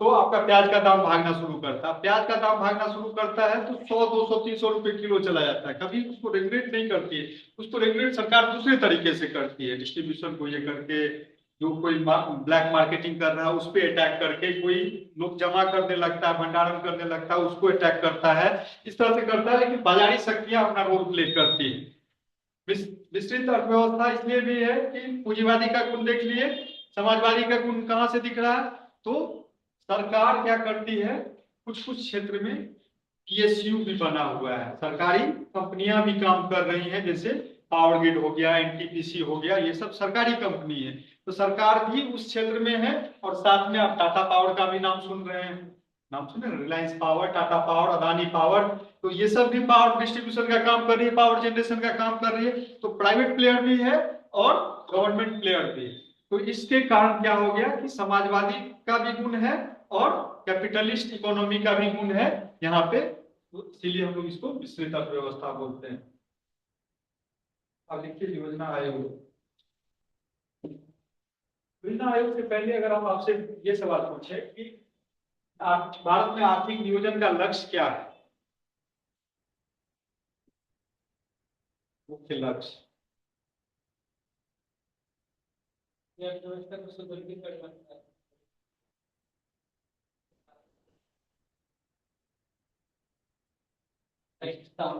Speaker 1: तो आपका प्याज का दाम भागना शुरू करता है। प्याज का दाम भागना शुरू करता है तो 100, 200, 300 रुपये किलो चला जाता है। कभी उसको रेगुलेट नहीं करती है, उसको रेगुलेट सरकार दूसरे तरीके से करती है, डिस्ट्रीब्यूशन को ये करके, जो कोई ब्लैक मार्केटिंग कर रहा है उस पर अटैक करके, कोई लोग जमा करने लगता है, भंडारण करने लगता है, उसको अटैक करता है। इस तरह से करता है, लेकिन बाजारी शक्तियां अपना रोल प्ले करती है। विस्तृत अर्थव्यवस्था इसलिए भी है कि पूंजीवादी का गुण देख लिए, समाजवादी का गुण कहां से दिख रहा है, तो सरकार क्या करती है, कुछ कुछ क्षेत्र में पीएसयू भी बना हुआ है, सरकारी कंपनियां भी काम कर रही हैं, जैसे पावर ग्रिड हो गया, एनटीपीसी हो गया, ये सब सरकारी कंपनी है। तो सरकार भी उस क्षेत्र में है। और साथ में आप टाटा पावर का भी नाम सुन रहे हैं, नाम सुने, Reliance power, Tata power, Adani power, तो ये सब भी पावर डिस्ट्रीब्यूशन का काम कर रही है, पावर जनरेशन का काम कर रही है। तो प्राइवेट प्लेयर भी है और गवर्नमेंट प्लेयर भी है। तो इसके कारण क्या हो गया कि समाजवादी का भी गुण है और कैपिटलिस्ट इकोनॉमी का भी गुण है यहाँ पे। तो इसीलिए हम लोग इसको मिश्रित अर्थव्यवस्था बोलते हैं। अब लिखिए योजना आयोग। योजना आयोग से पहले अगर हम आपसे ये सवाल पूछे कि भारत में आर्थिक नियोजन का लक्ष्य क्या है, मुख्य लक्ष्य?
Speaker 2: ये अर्थव्यवस्था को सुदृढ़ करना है।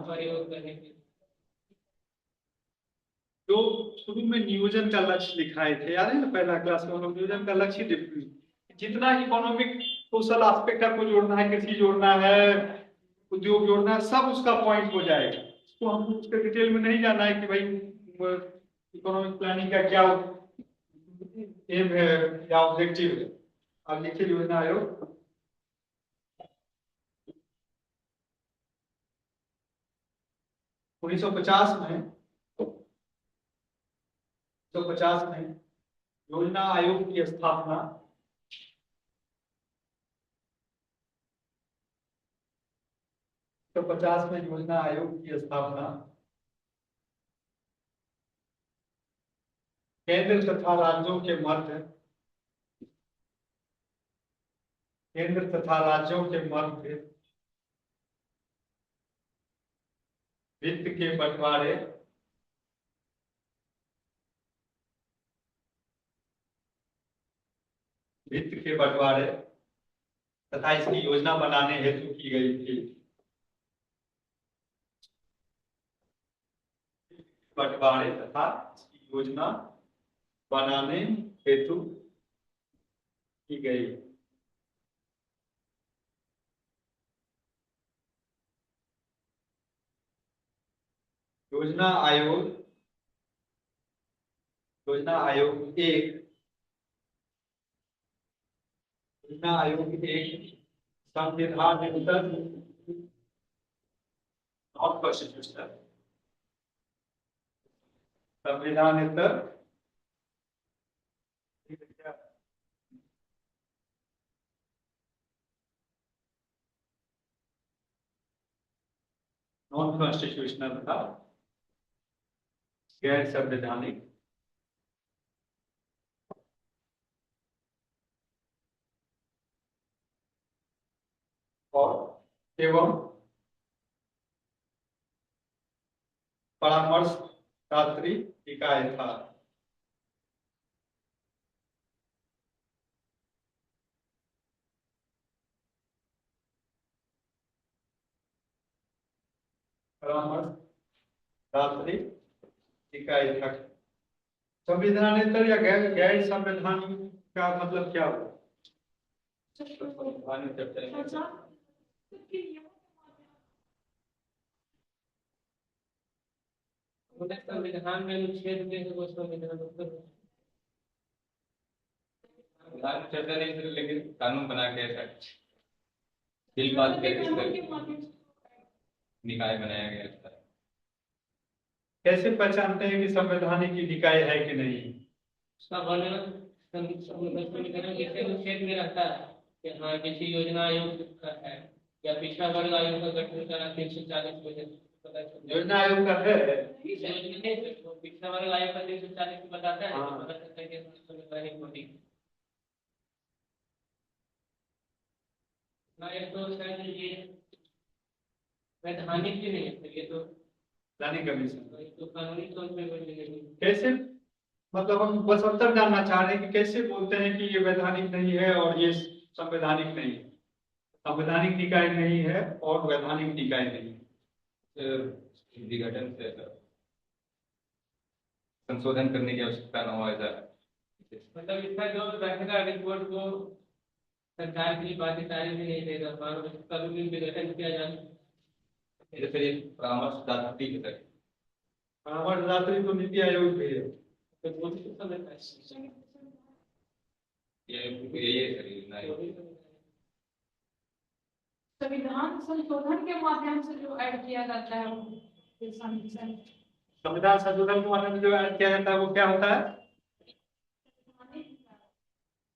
Speaker 2: प्रयोग करने के
Speaker 1: जो शुरू में नियोजन का लक्ष्य लिखाए थे, याद है ना, पहला क्लास में हम लोग नियोजन का लक्ष्य जितना इकोनॉमिक सोशल एस्पेक्ट आपको जोड़ना है, कृषि जोड़ना है, उद्योग जोड़ना है, सब उसका पॉइंट हो जाएगा। तो हमको उसके डिटेल में नहीं जाना है कि भाई इकोनॉमिक प्लानिंग का क्या एम है या ऑब्जेक्टिव है। अब लिखिए योजना आयोग। 1950 में 1950 में योजना आयोग की स्थापना 1950 में योजना आयोग की स्थापना केंद्र तथा राज्यों के मध्य केंद्र तथा राज्यों के मध्य वित्त के बंटवारे तथा इसकी योजना बनाने हेतु की गई थी। बंटवारे तथा इसकी योजना बनाने हेतु की गई। योजना आयोग एक संविधानेतर नॉन कॉन्स्टिट्यूशनल संविधानेतर नॉन कॉन्स्टिट्यूशनल था, गैर संवैधानिक और एवं परामर्शदात्री इकाई था। परामर्शदात्री इकाई था। संविधानेतर या गैर गैर संवैधानिक का मतलब क्या हुआ?
Speaker 2: संविधान में अनुच्छेद के वो संविधान
Speaker 4: चर्चा नहीं करी, लेकिन कानून बना के बिल पास करके निकाय बनाया गया था।
Speaker 1: कैसे पहचानते हैं कि संवैधानिक निकाय है कि नहीं?
Speaker 2: उसका वर्णन संविधान के अनुच्छेद में रहता है कि हाँ किसी योजना आयोग का है या पिछड़ा वर्ग आयोग का गठन करा 340
Speaker 1: योजना आयोग का है।
Speaker 2: पिछड़ा वर्ग आयोग का 340 बताता है।
Speaker 1: हाँ।
Speaker 2: पता चलता है कि संवैधानिक बॉडी ना, ये तो शायद ये वैधानिक ही नहीं है, ये तो
Speaker 1: प्लानिंग कमीशन
Speaker 2: तो कानूनी तौर पे नहीं।
Speaker 1: कैसे, मतलब हम बस उत्तर जानना चाह रहे हैं कि कैसे बोलते हैं कि ये वैधानिक नहीं है और ये संवैधानिक नहीं है? संवैधानिक निकाय नहीं है और वैधानिक निकाय नहीं है।
Speaker 4: विघटन से संशोधन करने की आवश्यकता न हो, ऐसा
Speaker 2: मतलब इसका जो बैठेगा रिपोर्ट को सरकार की बाध्यकारी भी नहीं देगा, कानूनी विघटन किया जाए।
Speaker 4: जैसे ये परामर्शदात्री है सर,
Speaker 1: परामर्शदात्री तो नीति आयोग भी है।
Speaker 2: तो वो भी तो समझता है।
Speaker 4: यही है सर योजना है।
Speaker 3: संविधान संशोधन के माध्यम से जो ऐड किया जाता है वो
Speaker 1: संविधान संशोधन के माध्यम से जो ऐड किया जाता है वो क्या होता है?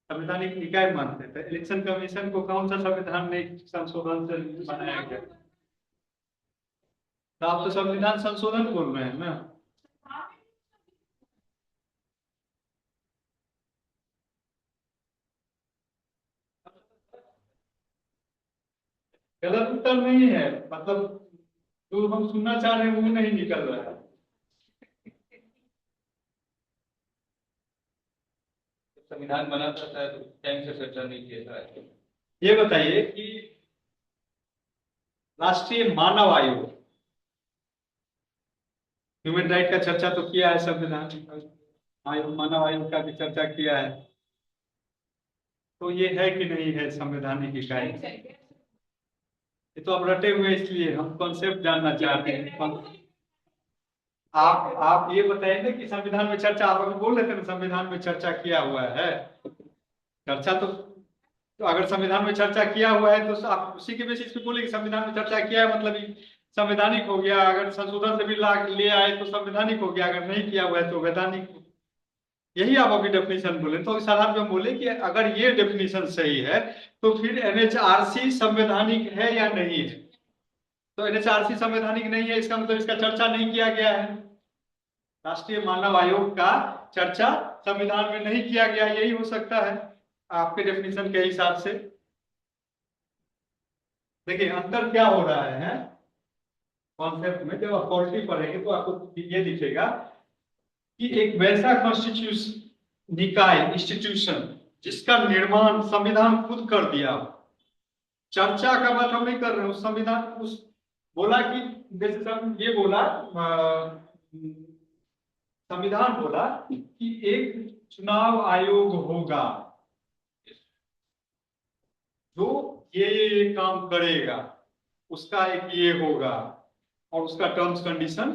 Speaker 1: संवैधानिक निकाय मानते थे। इलेक्शन कमीशन को कौन सा संविधान में संशोधन से बनाया गया? तो आप तो संविधान संशोधन बोल रहे हैं ना। गलत उत्तर नहीं है, मतलब जो हम सुनना चाह रहे हैं वो नहीं निकल रहा है।
Speaker 4: संविधान बना था तो टाइम से चर्चा नहीं किया था।
Speaker 1: ये बताइए कि राष्ट्रीय मानव आयोग, ह्यूमन राइट का चर्चा तो किया है संविधान आयोग, मानव आयोग का भी चर्चा किया है, तो ये है कि नहीं है संवैधानिक इकाई? ये तो अब रटे हुए, इसलिए हम कॉन्सेप्ट जानना चाहते हैं। आप ये बताइए ना कि संविधान में चर्चा, आप अगर बोल रहे थे ना संविधान में चर्चा किया हुआ है, चर्चा तो अगर संविधान में चर्चा किया हुआ है तो आप उसी के बेसिस पे बोले कि संविधान में चर्चा किया है मतलब ये संवैधानिक हो गया। अगर संशोधन से भी ले आए तो संवैधानिक हो गया, अगर नहीं किया हुआ है तो वैधानिक। यही आप अभी डेफिनेशन बोले, तो इस आधार पे बोले कि अगर ये डेफिनेशन सही है तो फिर एनएचआरसी संवैधानिक है या नहीं है? तो एनएचआरसी संवैधानिक नहीं है, इसका मतलब इसका चर्चा नहीं किया गया है। राष्ट्रीय मानव आयोग का चर्चा संविधान में नहीं किया गया, यही हो सकता है आपके डेफिनेशन के हिसाब से। देखिए अंतर क्या हो रहा है कॉन्सेप्ट में। जब आप पॉलिटी पढ़ेंगे तो आपको ये दिखेगा कि एक वैसा कॉन्स्टिट्यूशन निकाय इंस्टीट्यूशन जिसका निर्माण संविधान खुद कर दिया। चर्चा का बात हम नहीं कर रहे हैं, उस संविधान उस बोला कि जैसे सब ये बोला संविधान बोला कि एक चुनाव आयोग होगा जो ये काम करेगा, उसका एक ये होगा और उसका टर्म्स कंडीशन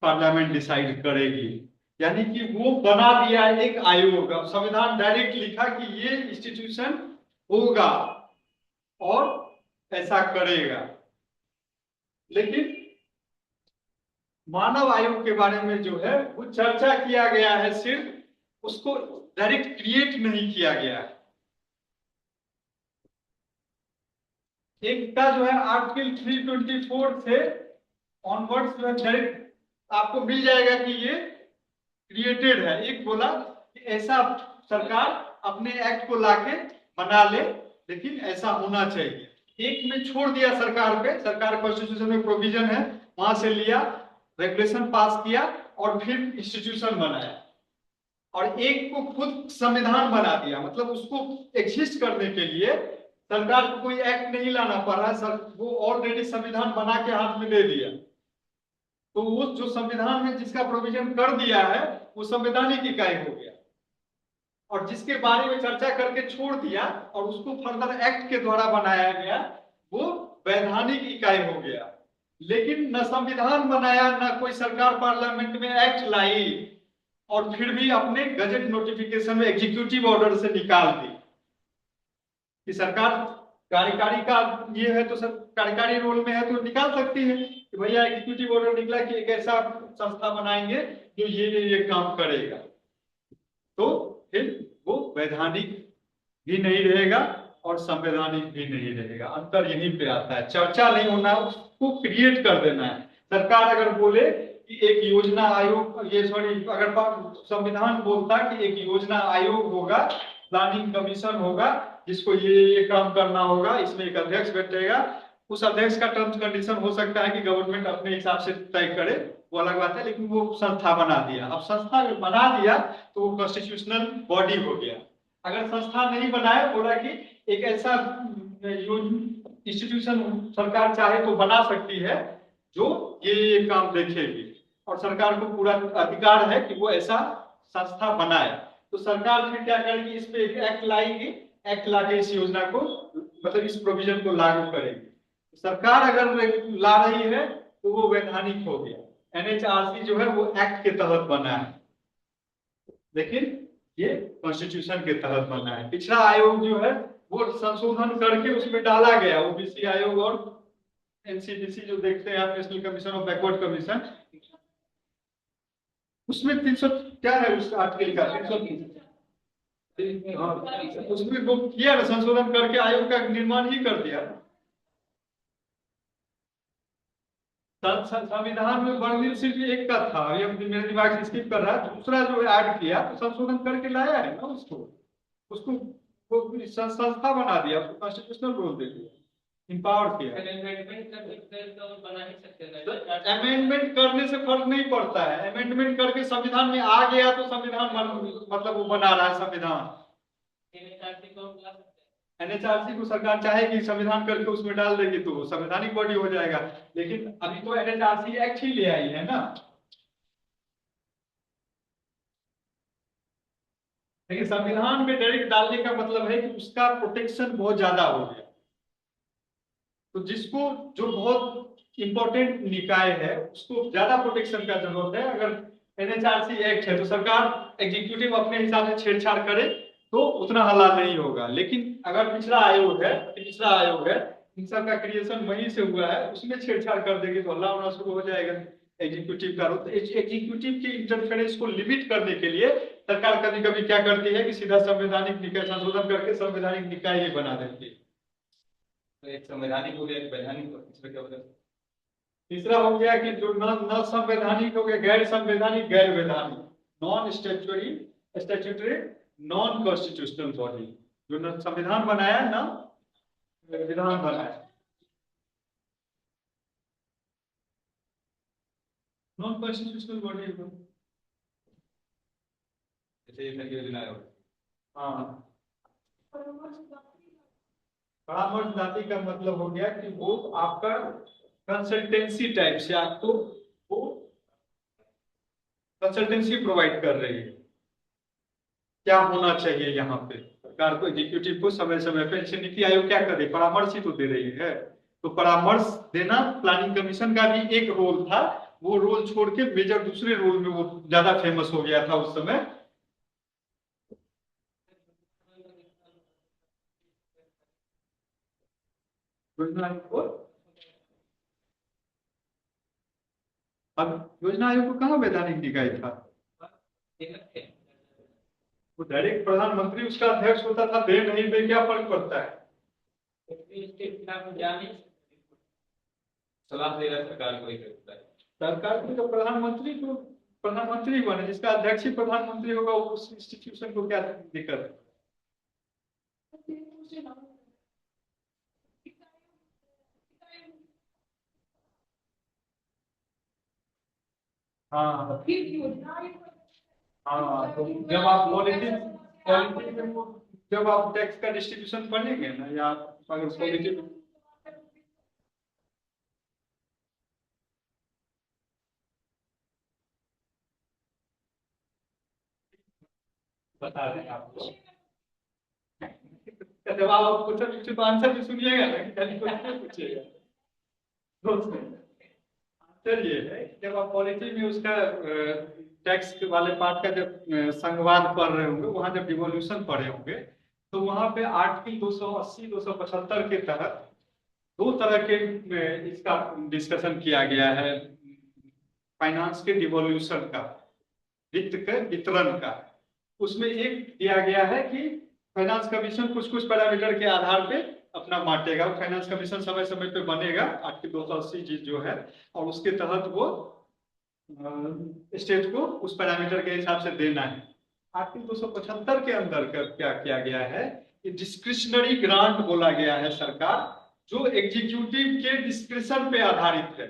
Speaker 1: पार्लियामेंट डिसाइड करेगी। यानी कि वो बना दिया एक आयोग। अब संविधान डायरेक्ट लिखा कि ये इंस्टीट्यूशन होगा और ऐसा करेगा। लेकिन मानव आयोग के बारे में जो है वो चर्चा किया गया है, सिर्फ उसको डायरेक्ट क्रिएट नहीं किया गया है। एक का जो है आर्टिकल 324 से ऑनवर्ड्स जो है डायरेक्ट आपको मिल जाएगा कि ये क्रिएटेड है। एक बोला कि ऐसा सरकार अपने एक्ट को लाके बना ले, लेकिन ऐसा होना चाहिए। एक में छोड़ दिया सरकार पे, सरकार कॉन्स्टिट्यूशन में प्रोविजन है, वहां से लिया, रेगुलेशन पास किया और फिर इंस्टीट्यूशन बनाया। और एक को खुद संविधान बना दिया, मतलब उसको एग्जिस्ट करने के लिए सरकार को कोई एक्ट नहीं लाना पड़ा, सर वो ऑलरेडी संविधान बना के हाथ में दे दिया। तो वो जो संविधान में जिसका प्रोविजन कर दिया है वो संवैधानिक इकाई हो गया, और जिसके बारे में चर्चा करके छोड़ दिया और उसको फर्दर एक्ट के द्वारा बनाया गया वो वैधानिक इकाई हो गया। लेकिन न संविधान बनाया, न कोई सरकार पार्लियामेंट में एक्ट लाई, और फिर भी अपने गजट नोटिफिकेशन में एग्जीक्यूटिव ऑर्डर से निकाल दी कि सरकार कार्यकारी का ये है तो सर कार्यकारी रोल में है तो निकाल सकती है कि भैया एग्जीक्यूटिव ऑर्डर निकला कि एक ऐसा संस्था बनाएंगे जो ये काम करेगा, तो फिर वो वैधानिक भी नहीं रहेगा और संवैधानिक भी नहीं रहेगा। अंतर यहीं पे आता है। चर्चा नहीं होना, उसको क्रिएट कर देना है। सरकार अगर बोले कि एक योजना आयोग, ये सॉरी अगर संविधान बोलता कि एक योजना आयोग होगा, प्लानिंग कमीशन होगा जिसको ये काम करना होगा, इसमें एक अध्यक्ष बैठेगा, उस अध्यक्ष का टर्म्स कंडीशन हो सकता है कि गवर्नमेंट अपने हिसाब से तय करे, वो अलग बात है। लेकिन वो संस्था बना दिया, अब संस्था बना दिया तो वो कॉन्स्टिट्यूशनल बॉडी हो गया। अगर संस्था नहीं बनाया, बोला कि एक ऐसा इंस्टीट्यूशन सरकार चाहे तो बना सकती है जो ये काम देखेगी, और सरकार को पूरा अधिकार है कि वो ऐसा संस्था बनाए। तो सरकार फिर क्या करेगी, इस पे एक एक्ट लाएगी, एक्ट लाके इस योजना को, मतलब इस प्रोविजन को लागू करेगी। सरकार अगर ला रही है तो वो वैधानिक हो गया। एनएचआरसी जो है वो एक्ट के तहत बना है, लेकिन ये कॉन्स्टिट्यूशन के तहत बना है। पिछड़ा आयोग जो है वो संशोधन करके उसमें डाला गया, ओबीसी आयोग और एनसीडीसी जो देखते हैं आप, national commission of backward commission, उसमें 300 क्या है उस आर्टिकल का 330, उसमें वो किया ना, संशोधन करके आयोग का निर्माण ही कर दिया। संविधान में वर्णित सिर्फ एक का था, ये मेरे दिमाग से स्किप कर रहा है, दूसरा जो ऐड किया तो संशोधन करके लाया है ना, उसको संस्था बना दिया, उसको कॉन्स्टिट्यूशनल रोल दे दिया, इंपावर किया। अमेंडमेंट करने से फर्क नहीं पड़ता है, अमेंडमेंट करके संविधान में आ गया तो संविधान मतलब वो बना रहा है संविधान। एनएचआरसी को सरकार चाहे कि संविधान करके उसमें डाल देगी तो वो संवैधानिक बॉडी हो जाएगा। लेकिन अभी तो एनएचआरसी एक्ट ही ले आई है ना। लेकिन संविधान में डायरेक्ट डालने का मतलब है कि उसका प्रोटेक्शन बहुत ज्यादा हो गया। तो जिसको जो बहुत इंपॉर्टेंट निकाय है उसको ज्यादा प्रोटेक्शन का जरूरत है। अगर एनएचआरसी एक्ट है तो सरकार एग्जीक्यूटिव अपने हिसाब से छेड़छाड़ करे तो उतना हल्ला नहीं होगा। लेकिन अगर पिछड़ा आयोग है, इन सब का क्रिएशन वहीं से हुआ है, उसमें छेड़छाड़ कर देगी तो हल्ला होना शुरू हो जाएगा एग्जीक्यूटिव का। तो एग्जीक्यूटिव की इंटरफेरेंस को लिमिट करने के लिए सरकार कभी कभी क्या करती है कि सीधा संवैधानिक निकाय संशोधन करके संवैधानिक निकाय ही बना देती है।
Speaker 4: तो एक संवैधानिक हो गया, एक वैधानिक हो, इसमें क्या होता है?
Speaker 1: तीसरा हो गया कि जो न संवैधानिक हो गया, गैर संवैधानिक, गैर वैधानिक, non statutory, statutory, non constitutional body, जो न संविधान बनाया न विधान बनाया, नॉन कॉन्स्टिट्यूशनल बॉडी।
Speaker 4: जैसे ये सर योजना है।
Speaker 1: हाँ, परामर्श दाती का मतलब हो गया कि वो आपका कंसल्टेंसी टाइप से आपको वो कंसल्टेंसी प्रोवाइड कर रही है, क्या होना चाहिए यहाँ पे सरकार को, एग्जीक्यूटिव को समय समय पे। जैसे नीति आयोग क्या कर रही है, परामर्श ही तो दे रही है। तो परामर्श देना प्लानिंग कमीशन का भी एक रोल था, वो रोल छोड़ के मेजर दूसरे रोल में वो ज्यादा फेमस हो गया था उस समय। योजना आयोग को, अब योजना आयोग को कहाँ वैधानिक निकाय था, वो डायरेक्ट प्रधानमंत्री उसका अध्यक्ष होता था, दे नहीं दे क्या फर्क पड़ता है।
Speaker 4: सलाह दे रहा सरकार को ही करता है।
Speaker 1: सरकार की तो प्रधानमंत्री बने, जिसका अध्यक्ष ही प्रधानमंत्री होगा, उस इंस्टीट्यूशन को क्या दिक्कत है। हाँ हाँ, तो जब आप पॉलिटी में जब आप टैक्स का डिस्ट्रीब्यूशन पढ़ेंगे ना, या अगर पॉलिटी बता दें आपको, जब आप क्वेश्चन पूछे तो आंसर भी सुनिएगा ना, कि खाली क्वेश्चन पूछिएगा। आंसर ये है कि जब आप पॉलिटी में उसका टैक्स वाले पार्ट का जब संवाद पढ़ रहे होंगे, वहां जब डिवोल्यूशन पढ़े होंगे, तो वहां पे आर्टिकल 280 275 के तहत दो तरह के इसका डिस्कशन किया गया है, फाइनेंस के डिवोल्यूशन का, वित्त के वितरण का। उसमें एक दिया गया है कि फाइनेंस कमीशन कुछ कुछ पैरामीटर के आधार पे अपना बांटेगा। फाइनेंस कमीशन समय समय पे बनेगा, आर्टिकल 280 चीज जो है, और उसके तहत वो स्टेट को उस पैरामीटर के हिसाब से देना है। आर्टिकल 275 के अंदर क्या किया गया है कि डिस्क्रिशनरी ग्रांट बोला गया है सरकार, जो एग्जीक्यूटिव के डिस्क्रिशन पे आधारित है।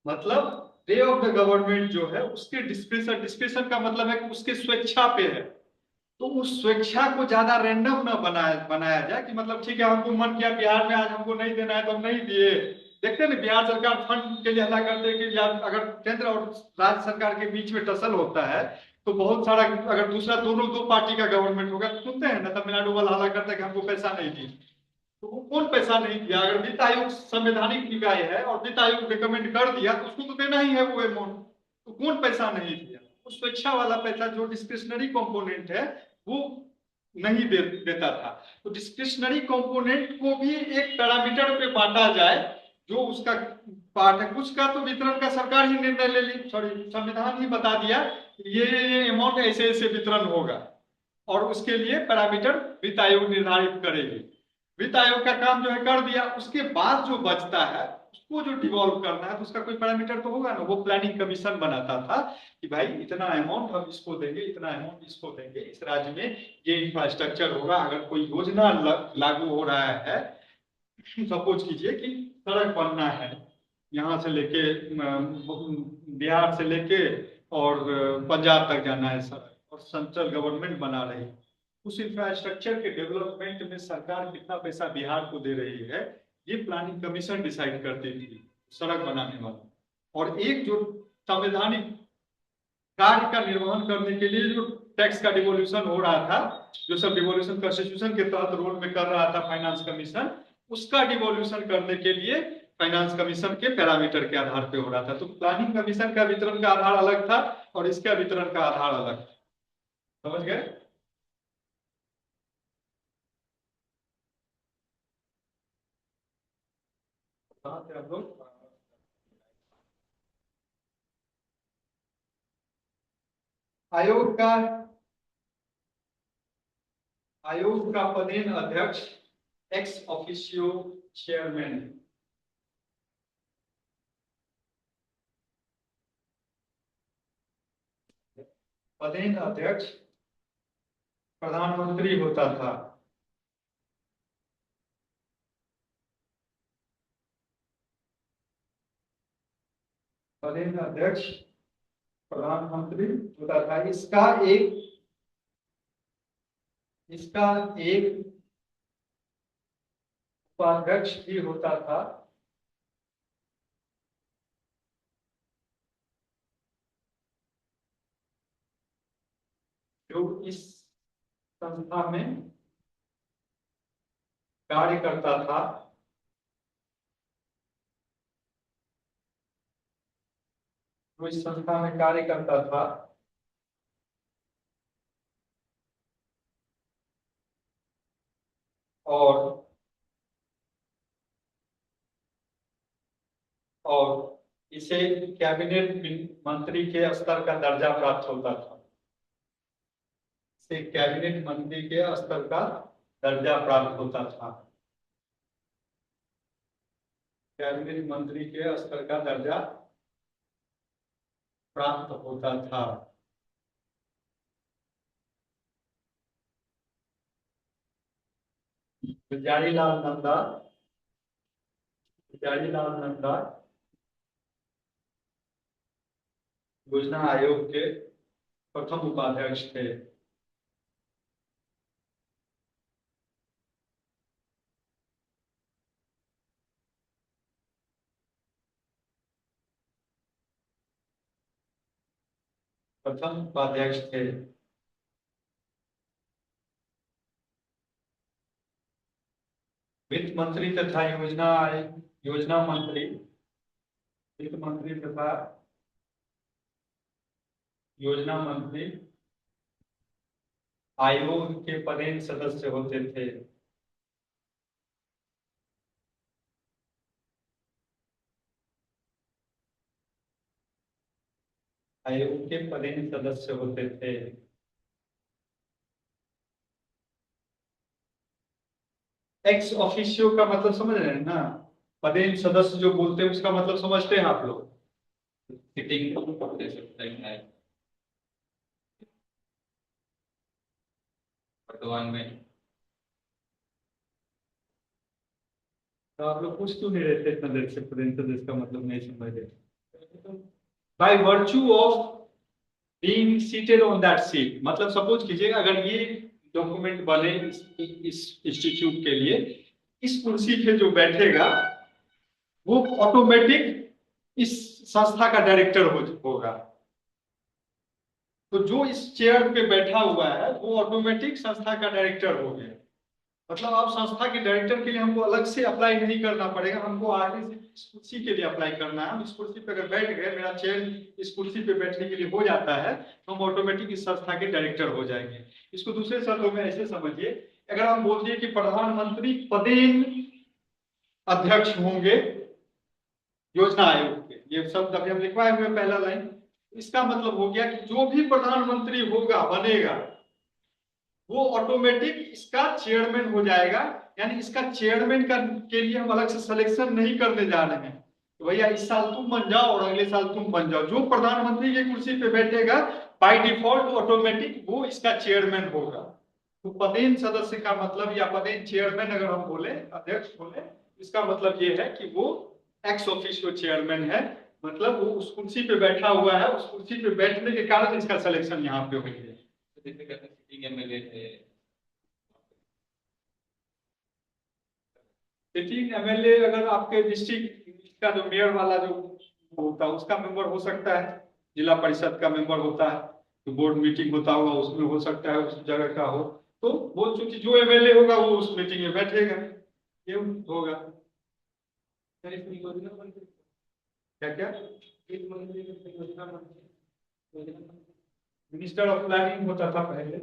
Speaker 1: मतलब डे ऑफ द गवर्नमेंट जो है उसके डिस्क्रिशन, डिस्क्रिशन का मतलब है कि उसके स्वेच्छा पे है। तो उस स्वेच्छा को ज्यादा रैंडम ना बनाया जाए कि मतलब ठीक है हमको मन किया बिहार में आज हमको नहीं देना है तो हम नहीं दिए। देखते हैं ना, बिहार सरकार फंड के लिए हल्ला करते हैं कि या अगर केंद्र और राज्य सरकार के बीच में टसल होता है तो बहुत सारा, अगर दूसरा दोनों दो पार्टी का गवर्नमेंट होगा तो सुनते हैं ना, तमिलनाडु वाला हल्ला करता है कि हमको पैसा नहीं दी। तो वो कौन पैसा नहीं दिया? अगर वित्त आयोग संवैधानिक निकाय है और वित्त आयोग रिकमेंड कर दिया तो उसको तो देना ही है वो अमाउंट। तो कौन पैसा नहीं दिया? वो स्वेच्छा वाला पैसा जो डिस्क्रिशनरी कंपोनेंट है वो नहीं देता था। तो डिस्क्रिशनरी कंपोनेंट को भी एक पैरामीटर पे बांटा जाए, जो उसका पार्ट है। कुछ का तो वितरण का सरकार ही निर्णय ले ली, सॉरी संविधान ही बता दिया ये अमाउंट ऐसे ऐसे वितरण होगा, और उसके लिए पैरामीटर वित्त आयोग निर्धारित करेगी। वित्त आयोग का काम जो है कर दिया, उसके बाद जो बचता है उसको जो डिवॉल्व करना है तो उसका कोई पैरामीटर तो होगा ना। वो प्लानिंग कमीशन बनाता था कि भाई इतना अमाउंट हम इसको देंगे, इतना अमाउंट इसको देंगे, इस राज्य में ये इंफ्रास्ट्रक्चर होगा। अगर कोई योजना लागू हो रहा है, सपोज कीजिए कि सड़क बनना है यहाँ से लेके बिहार से लेके और पंजाब तक जाना है सड़क, और सेंट्रल गवर्नमेंट बना रही है, उस इंफ्रास्ट्रक्चर के डेवलपमेंट में सरकार कितना पैसा बिहार को दे रही है, ये प्लानिंग कमीशन डिसाइड करती थी सड़क बनाने वाला। और एक जो संवैधानिक कार्य का निर्वहन करने के लिए जो टैक्स का डिवोल्यूशन हो रहा था, जो सब डिवोल्यूशन कॉन्स्टिट्यूशन के तहत रोल में कर रहा था फाइनेंस कमीशन, उसका डिवोल्यूशन करने के लिए फाइनेंस कमीशन के पैरामीटर के आधार पे हो रहा था। तो प्लानिंग कमीशन का वितरण का आधार अलग था और इसका वितरण का आधार अलग था। समझ गए? कहाँ से आप लोग? आयोग का पदेन अध्यक्ष एक्स ऑफिशियो चेयरमैन, पदेन अध्यक्ष प्रधानमंत्री होता था। पदेन अध्यक्ष प्रधानमंत्री होता था। इसका एक उपाध्यक्ष भी होता था। जो इस संस्था में कार्य करता था। जो इस संस्था में कार्य करता था और इसे कैबिनेट मंत्री के स्तर का दर्जा प्राप्त होता था। इसे कैबिनेट मंत्री के स्तर का दर्जा प्राप्त होता था। कैबिनेट मंत्री के स्तर का दर्जा प्राप्त होता था। गुलजारीलाल नंदा योजना आयोग के प्रथम उपाध्यक्ष थे। प्रथम उपाध्यक्ष थे। वित्त मंत्री तथा योजना मंत्री, वित्त मंत्री तथा योजना मंत्री आयोग के पदेन सदस्य होते थे। आयोग के पदेन सदस्य होते थे। एक्स ऑफिशियो का मतलब समझ रहे हैं ना? पदेन सदस्य जो बोलते हैं उसका मतलब समझते हैं आप लोग?
Speaker 4: सिटिंग वर्तमान में
Speaker 1: तो आप लोग कुछ क्यों नहीं रहते इतना देर से? पदेन सदस्य का मतलब नहीं समझ रहे। By virtue of being seated on that seat, मतलब सपोज कीजिएगा अगर ये डॉक्यूमेंट बने इस इंस्टीट्यूट के लिए, इस कुर्सी पे जो बैठेगा वो ऑटोमेटिक इस संस्था का डायरेक्टर होगा। तो जो इस चेयर पे बैठा हुआ है वो ऑटोमेटिक संस्था का डायरेक्टर हो गया। मतलब आप संस्था के डायरेक्टर के लिए हमको अलग से अप्लाई नहीं करना पड़ेगा, हमको आगे से इस कुर्सी के लिए अप्लाई करना है। हम इस कुर्सी पे अगर बैठ गए, मेरा चेयर इस कुर्सी पे बैठने के लिए हो जाता है, तो हम ऑटोमेटिक इस संस्था के डायरेक्टर हो जाएंगे। इसको दूसरे शब्दों में ऐसे समझिए, अगर हम बोल दिए कि प्रधानमंत्री पदेन अध्यक्ष होंगे योजना आयोग के, ये शब्द अभी हम लिखवाए हुए पहला लाइन, इसका मतलब हो गया कि जो भी प्रधानमंत्री होगा बनेगा वो ऑटोमेटिक इसका चेयरमैन हो जाएगा। यानी इसका चेयरमैन के लिए हम अलग से सिलेक्शन नहीं करने जा रहे हैं, तो भैया इस साल तुम बन जाओ और अगले साल तुम बन जाओ। जो प्रधानमंत्री की कुर्सी पे बैठेगा बाय डिफॉल्ट ऑटोमेटिक वो इसका चेयरमैन होगा। तो पदेन सदस्य का मतलब या पदेन चेयरमैन अगर हम बोले, अध्यक्ष बोले, इसका मतलब ये है कि वो एक्स ऑफिशियो चेयरमैन है। मतलब वो उस कुर्सी पे बैठा हुआ है, उस कुर्सी पे बैठने के कारण इसका सिलेक्शन यहाँ पे हो गया।
Speaker 4: जैसे कहते हैं सिटिंग एमएलए थे,
Speaker 1: सिटिंग एमएलए अगर आपके डिस्ट्रिक्ट का जो मेयर वाला जो होता है उसका मेंबर हो सकता है, जिला परिषद का मेंबर होता है, तो बोर्ड मीटिंग होता होगा उसमें हो सकता है उस जगह का हो, तो वो चूंकि जो एमएलए होगा वो उस मीटिंग में बैठेगा, ये होगा। क्या क्या मिनिस्टर ऑफ प्लानिंग होता था पहले,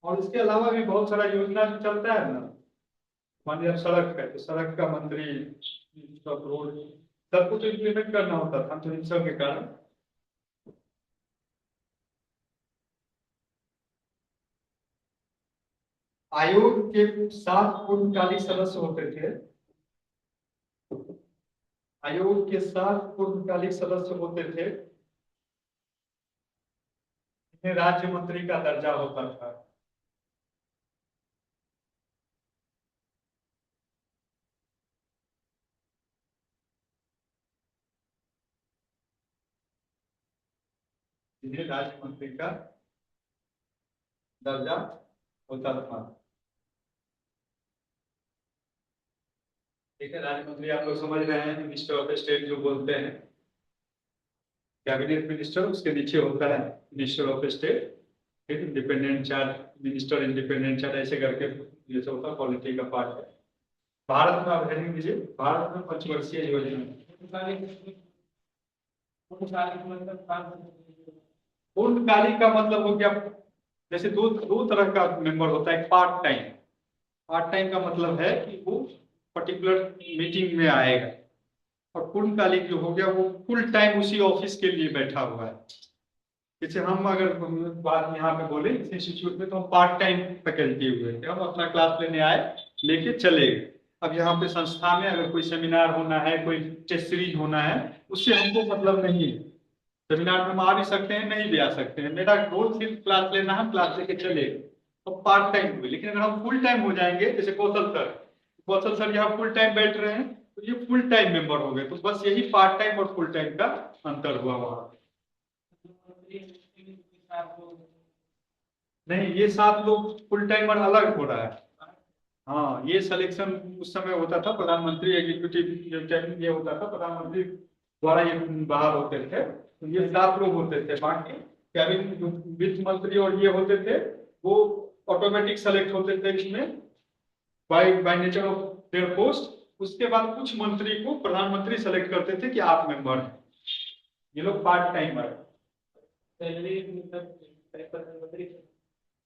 Speaker 1: और इसके अलावा भी बहुत सारा योजना जो चलता है ना, मान लीजिए सड़क है तो सड़क का मंत्री, सब रोड सबको तो इम्प्लीमेंट करना होता था, तो इन सब के कारण आयोग के 7 पूर्णकालिक सदस्य होते थे। आयोग के 7 पूर्णकालिक सदस्य होते थे। राज्य मंत्री का दर्जा होता था। इन्हें राज्य मंत्री का दर्जा होता था। ठीक है, राज्य मंत्री आप लोग समझ रहे हैं, मिनिस्टर ऑफ स्टेट जो बोलते हैं, कैबिनेट मिनिस्टर, उसके नीचे होता है मिनिस्टर ऑफ स्टेट, फिर independent charge minister, independent charge, ऐसे करके ये सब होता पॉलिटी का पार्ट है। भारत में आप हेडिंग दीजिए, भारत में पंचवर्षीय योजना। पूर्णकालिक का मतलब हो गया, जैसे दो दो तरह का मेंबर होता है। पार्ट टाइम, पार्ट टाइम का मतलब है कि वो पर्टिकुलर मीटिंग में आएगा, और पूर्णकालिक जो हो गया वो फुल टाइम उसी ऑफिस के लिए बैठा हुआ है। जैसे हम अगर बात यहाँ पे बोले इस इंस्टीट्यूट में, तो हम पार्ट टाइम फैकल्टी हुए थे, हम अपना क्लास लेने आए, लेके चले गए। अब यहाँ पे संस्था में अगर कोई सेमिनार होना है, कोई टेस्ट सीरीज होना है, उससे हमको मतलब नहीं है। सेमिनार में हम आ भी सकते हैं, नहीं भी आ सकते हैं, मेरा रोल सिर्फ क्लास लेना है, क्लास लेके चले, तो पार्ट टाइम हुए। लेकिन अगर हम फुल टाइम हो जाएंगे, जैसे कौशल सर यहाँ फुल टाइम बैठ रहे हैं, तो ये फुल टाइम मेंबर हो गए। तो बस यही पार्ट टाइम और फुल टाइम का अंतर हुआ वहां। नहीं, ये 7 लोग फुल टाइमर अलग हो रहा है। हाँ, ये सिलेक्शन उस समय होता था, प्रधानमंत्री एग्जीक्यूटिव ये होता था, प्रधानमंत्री द्वारा ये बाहर होते थे। तो ये 7 लोग होते थे, बाकी कैबिनेट वित्त मंत्री और ये होते थे, वो ऑटोमेटिक सेलेक्ट होते थे इसमें by nature of their post. उसके बाद कुछ मंत्री को प्रधानमंत्री सेलेक्ट करते थे कि आप मेंबर हैं। ये लोग पार्ट टाइमर।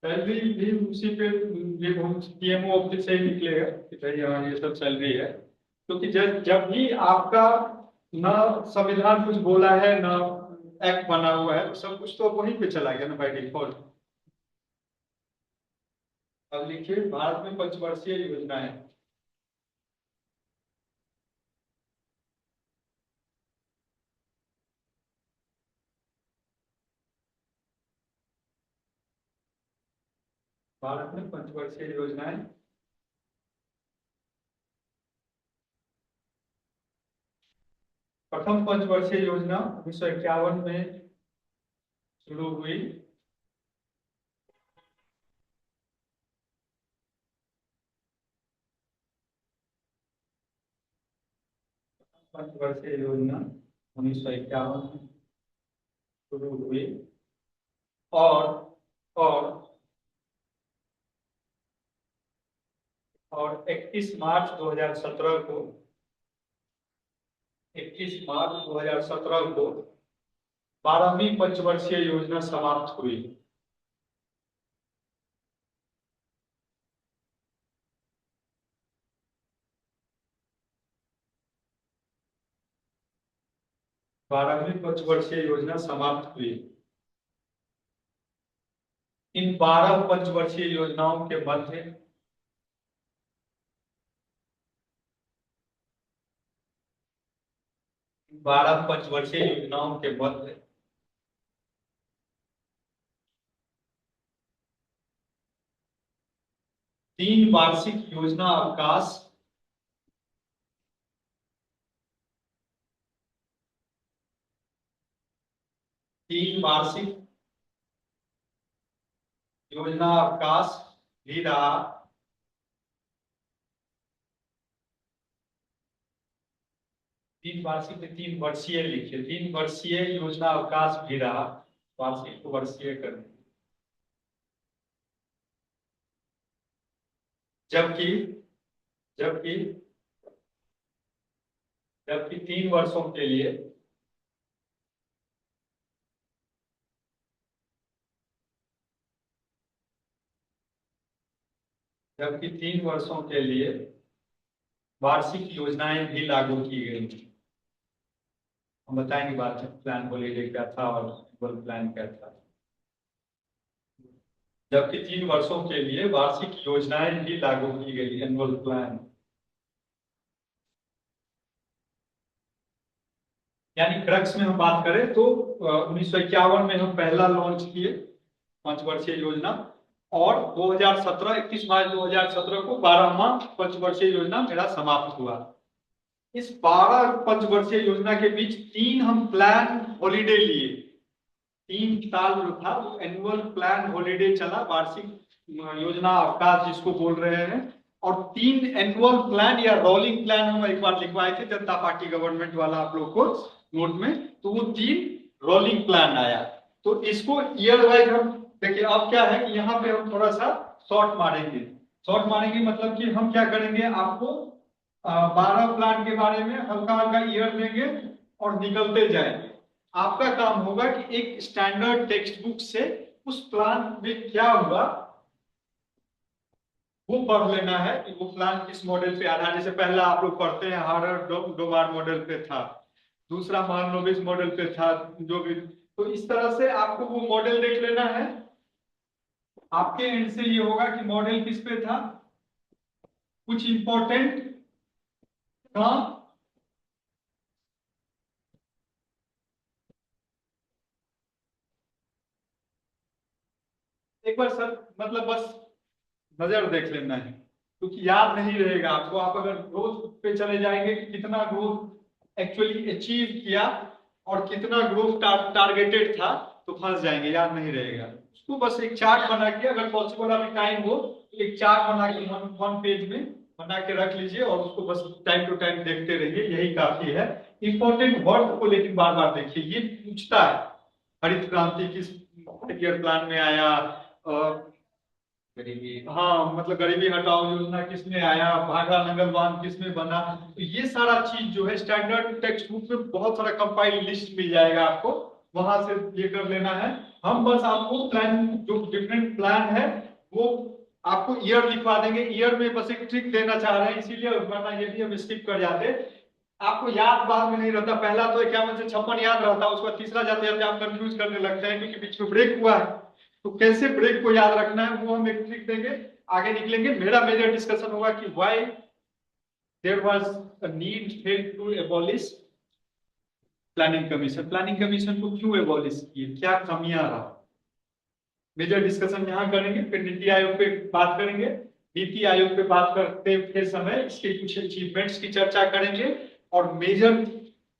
Speaker 1: सैलरी भी उसी पे, ये पीएमओ ऑफिस से ही निकलेगा कि भाई हाँ ये सब सैलरी है। क्योंकि जब भी आपका ना संविधान कुछ बोला है, ना एक्ट बना हुआ है, तो सब कुछ तो वहीं पे चला गया ना बाय डिफॉल्ट। अब लिखिए, भारत में पंचवर्षीय योजना है। भारत में पंचवर्षीय योजनाएं। प्रथम पंचवर्षीय योजना 1951 में शुरू हुई। पंचवर्षीय योजना 1951 में शुरू हुई, और और और 31 मार्च 2017 को 12वीं पंचवर्षीय योजना समाप्त हुई। बारहवीं पंचवर्षीय योजना समाप्त हुई। इन 12 पंचवर्षीय योजनाओं के मध्य 12 पंचवर्षीय योजनाओं के मध्य 3 वार्षिक योजना अवकाश, भी रहा। 3 वार्षिक, 3 वर्षीय लिखिए, 3 वर्षीय योजना अवकाश भी रहा, वार्षिक को वर्षीय करने। जबकि जबकि जबकि 3 वर्षों के लिए वार्षिक योजनाएं भी लागू की गई। हम बताएंगे बाद में प्लान हॉलीडे क्या था और एनुअल प्लान क्या था। जबकि 3 वर्षों के लिए वार्षिक योजनाएं भी लागू की गई, एनुअल प्लान। यानी क्रक्स में हम बात करें तो 1951 में हम पहला लॉन्च किए, पंचवर्षीय योजना, और 2017 31 मार्च 2017 को 12वां पंचवर्षीय योजना मेरा समाप्त हुआ। इस 12 पंचवर्षीय योजना के बीच 3 हम प्लान हॉलीडे लिए। 3 साल जो था वो एनुअल प्लान हॉलीडे चला, वार्षिक योजना अवकाश जिसको बोल रहे हैं, और 3 एनुअल प्लान या रोलिंग प्लान हम एक बार लिखवाए थे जनता पार्टी गवर्नमेंट वाला आप लोग को नोट में, तो वो 3 रोलिंग प्लान आया। तो इसको ईयर वाइज हम देखिए, अब क्या है कि यहाँ पे हम थोड़ा सा शॉर्ट मारेंगे। शॉर्ट मारेंगे मतलब कि हम क्या करेंगे, आपको 12 प्लान के बारे में हल्का हल्का ईयर देंगे और निकलते जाएंगे। आपका काम होगा कि एक स्टैंडर्ड टेक्स्ट बुक से उस प्लान में क्या हुआ वो पढ़ लेना है कि वो प्लान किस मॉडल पे आ रहा है। जैसे पहला आप लोग पढ़ते हैं हार्डर डोबार मॉडल पे था, दूसरा महालनोबिस मॉडल पे था, जो भी, तो इस तरह से आपको वो मॉडल देख लेना है। आपके एंड से ये होगा कि मॉडल किस पे था, कुछ इंपॉर्टेंट काम एक बार सर मतलब बस नजर देख लेना है, क्योंकि याद नहीं रहेगा आपको। आप अगर ग्रोथ पे चले जाएंगे कि कितना ग्रोथ एक्चुअली अचीव किया और कितना ग्रोथ टारगेटेड था, तो फंस जाएंगे, याद नहीं रहेगा। उसको बस एक चार्ट बना के, अगर पॉसिबल अभी टाइम हो तो एक चार्ट बना के वन पेज में बना के रख लीजिए और उसको बस टाइम टू टाइम देखते रहिए, यही काफी है। इंपॉर्टेंट वर्ड को लेकिन बार बार देखिए, ये पूछता है हरित क्रांति किस ईयर प्लान में आया,
Speaker 4: गरीबी,
Speaker 1: हाँ मतलब गरीबी हटाओ योजना किसमें आया, भाखड़ा नंगल बांध किसमें बना, तो ये सारा चीज जो है स्टैंडर्ड टेक्स्ट बुक में बहुत सारा कंपाइल लिस्ट मिल जाएगा आपको, वहां से ये कर लेना है। हम बस आपको प्लान जो डिफरेंट प्लान है वो आपको ईयर लिखवा देंगे। ईयर में बस एक ट्रिक देना चाह रहे हैं, इसीलिए वरना ये भी हम स्किप कर जाते। आपको याद बाद में नहीं रहता, पहला तो 51 से 56 याद रहता, उसका तीसरा जाते जाते आप कंफ्यूज करने लगते हैं क्योंकि बीच में ब्रेक हुआ है। तो कैसे ब्रेक को याद रखना है वो हम एक ट्रिक देंगे, आगे निकलेंगे। मेरा मेजर डिस्कशन होगा कि why there was a need felt to abolish planning commission, planning commission को क्यों एबॉलिश किए, क्या कमियां रहा, मेजर डिस्कशन यहाँ करेंगे। फिर नीति आयोग पे बात करेंगे, नीति आयोग पे बात करते फिर समय इसके कुछ अचीवमेंट्स की चर्चा करेंगे। और मेजर,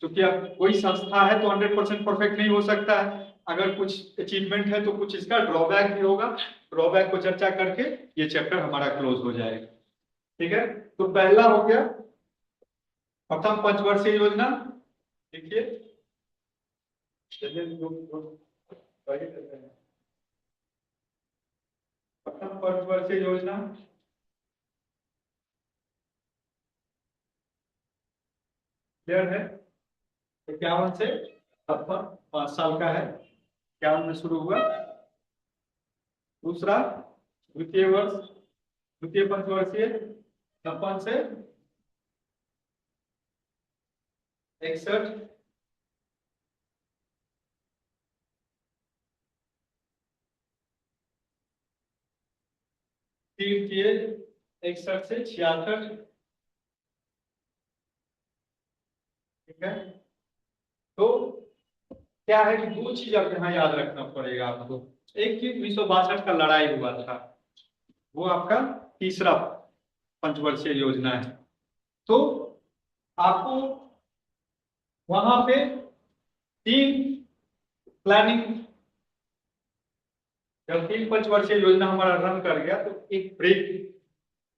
Speaker 1: क्योंकि अब कोई संस्था है तो 100% परफेक्ट नहीं हो सकता है, अगर कुछ अचीवमेंट है तो कुछ इसका ड्रॉबैक भी होगा, ड्रॉबैक को चर्चा करके ये चैप्टर हमारा क्लोज हो जाएगा। ठीक है, तो पहला हो गया प्रथम पंचवर्षीय योजना। देखिए प्रथम पंचवर्षीय योजना क्लियर है, 51 से 56 5 साल का है, 51 में शुरू हुआ। दूसरा द्वितीय वर्ष, द्वितीय पंचवर्षीय 56 से 61। तृतीय 61 से 66। ठीक है, तो क्या है कि दो चीज अब यहाँ याद रखना पड़ेगा आपको। एक कि 1962 का लड़ाई हुआ था, वो आपका तीसरा पंचवर्षीय योजना है। तो आपको वहां पे 3 प्लानिंग, जब 3 पंचवर्षीय योजना हमारा रन कर गया तो एक ब्रेक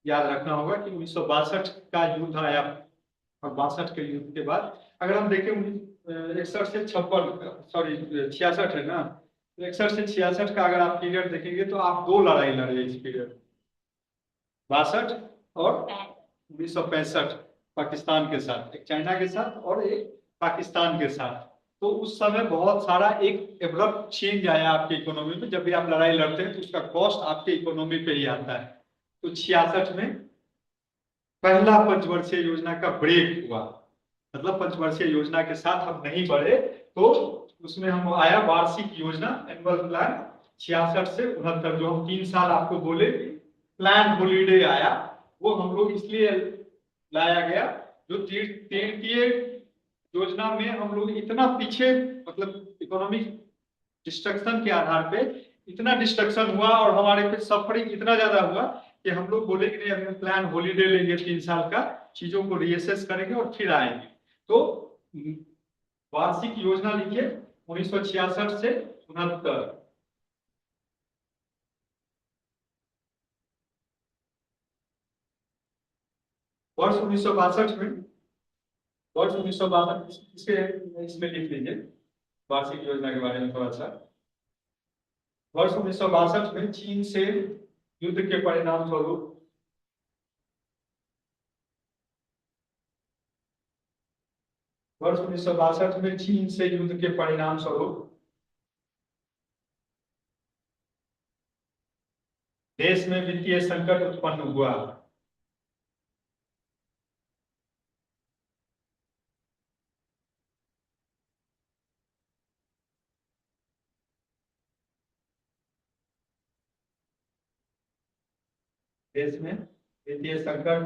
Speaker 1: याद रखना होगा कि 1962 का युद्ध आया, और 62 के युद्ध के बाद अगर हम देखें 61 से 56, सॉरी 66 है ना, तो 61 से 66 का अगर आप पीरियड देखेंगे तो आप 2 लड़ाई लड़े इस पीरियड, 62 और 1965 पाकिस्तान के साथ, एक चाइना के साथ और एक पाकिस्तान के साथ। तो उस समय बहुत सारा एक एब्रप्ट चेंज आया आपकी इकोनॉमी में। जब भी आप लड़ाई लड़ते हैं तो उसका कॉस्ट आपके इकोनॉमी पे ही आता है। तो 66 में पहला पंचवर्षीय योजना का ब्रेक हुआ, मतलब पंचवर्षीय योजना के साथ हम नहीं बढ़े, तो उसमें हम आया वार्षिक योजना एनुअल प्लान 66 से 69, जो हम 3 साल आपको बोले प्लान हॉलीडे आया, वो हम लोग इसलिए लाया गया। जो तृतीय योजना में हम लोग इतना पीछे, मतलब इकोनॉमिक डिस्ट्रक्शन के आधार पे इतना डिस्ट्रक्शन हुआ और हमारे पे सफरिंग इतना ज्यादा हुआ कि हम लोग बोले कि नहीं, अभी हम प्लान हॉलीडे लेंगे 3 साल का, चीजों को रीअसेस करेंगे और फिर आएंगे। तो वार्षिक योजना लिखिए 1966 से 69। वर्ष 1962 में, वर्ष 1962 इसे इसमें लिख लीजिए वार्षिक योजना के बारे में थोड़ा सा। वर्ष 1962 में चीन से युद्ध के परिणाम स्वरूप वर्ष 1962 में चीन से युद्ध के परिणाम स्वरूप देश में वित्तीय संकट उत्पन्न हुआ। देश में वित्तीय संकट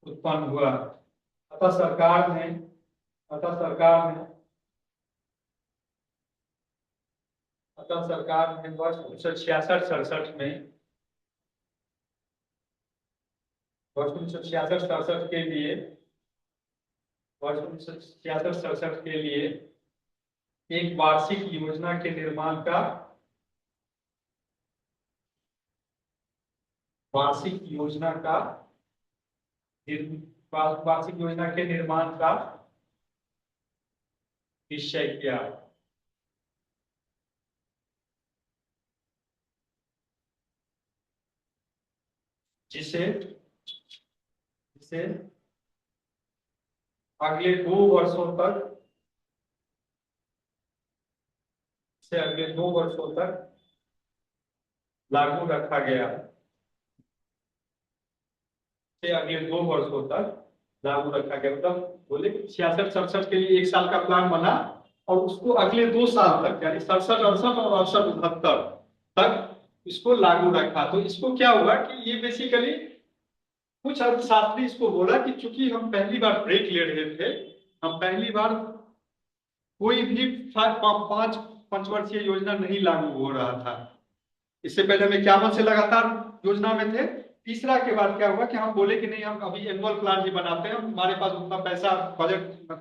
Speaker 1: उत्पन्न हुआ। अतः सरकार ने अतः सरकार ने वर्ष 1966-67 में वर्ष 1966-67 के लिए वर्ष 1966-67 के लिए एक वार्षिक योजना के निर्माण का वार्षिक योजना के निर्माण का निश्चय किया। जिसे अगले 2 वर्षों तक लागू रखा गया। अगले 2 वर्षों तक लागू रखा गया। मतलब बोले 66-67 के लिए 1 साल का प्लान बना और उसको अगले 2 साल तक यानी 67-68 और 68-69 तक इसको लागू रखा। तो इसको क्या हुआ कि ये बेसिकली कुछ अर्थशास्त्री इसको बोला कि चूंकि हम पहली बार ब्रेक ले रहे थे, हम पहली बार कोई भी 5 पंचवर्षीय योजना नहीं लागू हो रहा था। इससे पहले हम 51 से लगातार योजना में थे। तीसरा के बाद क्या हुआ कि हम बोले कि नहीं, हम अभी एनुअल प्लान ही बनाते हैं, हमारे पास उतना पैसा बजट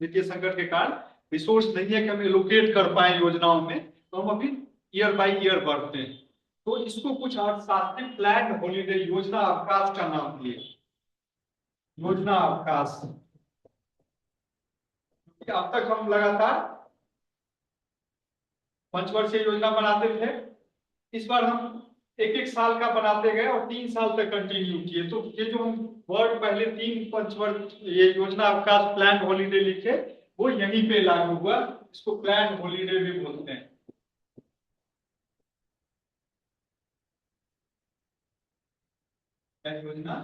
Speaker 1: वित्तीय संकट के कारण रिसोर्स नहीं है कि हम एलोकेट कर पाए योजनाओं में, तो हम अभी ईयर बाय ईयर बढ़ते हैं। तो इसको कुछ अर्थशास्त्री प्लान हॉलीडे योजना अवकाश का नाम दिए, योजना अवकाश। अब तक हम लगातार पंचवर्षीय योजना बनाते थे, इस बार हम 1-1 साल का बनाते गए और 3 साल तक कंटिन्यू किए। तो ये जो हम वर्ड पहले 3 पंचवर्ष ये योजना अवकाश प्लान हॉलीडे लिखे, वो यहीं पे लागू हुआ। इसको प्लान हॉलीडे भी बोलते हैं। योजना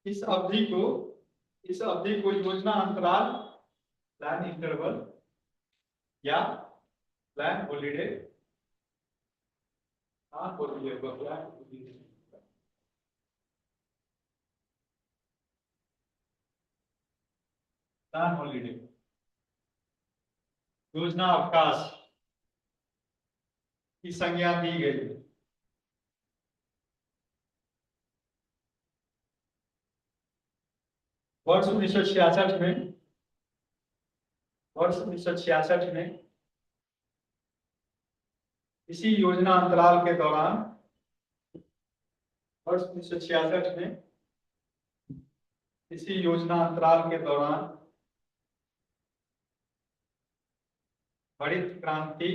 Speaker 1: इस अवधि को योजना अंतराल प्लान इंटरवल या प्लान हॉलीडे प्लान हॉलीडे योजना अवकाश की संज्ञा दी गई। वर्ष 1966 में इसी योजना अंतराल के दौरान वर्ष 1966 में इसी योजना अंतराल के दौरान हरित क्रांति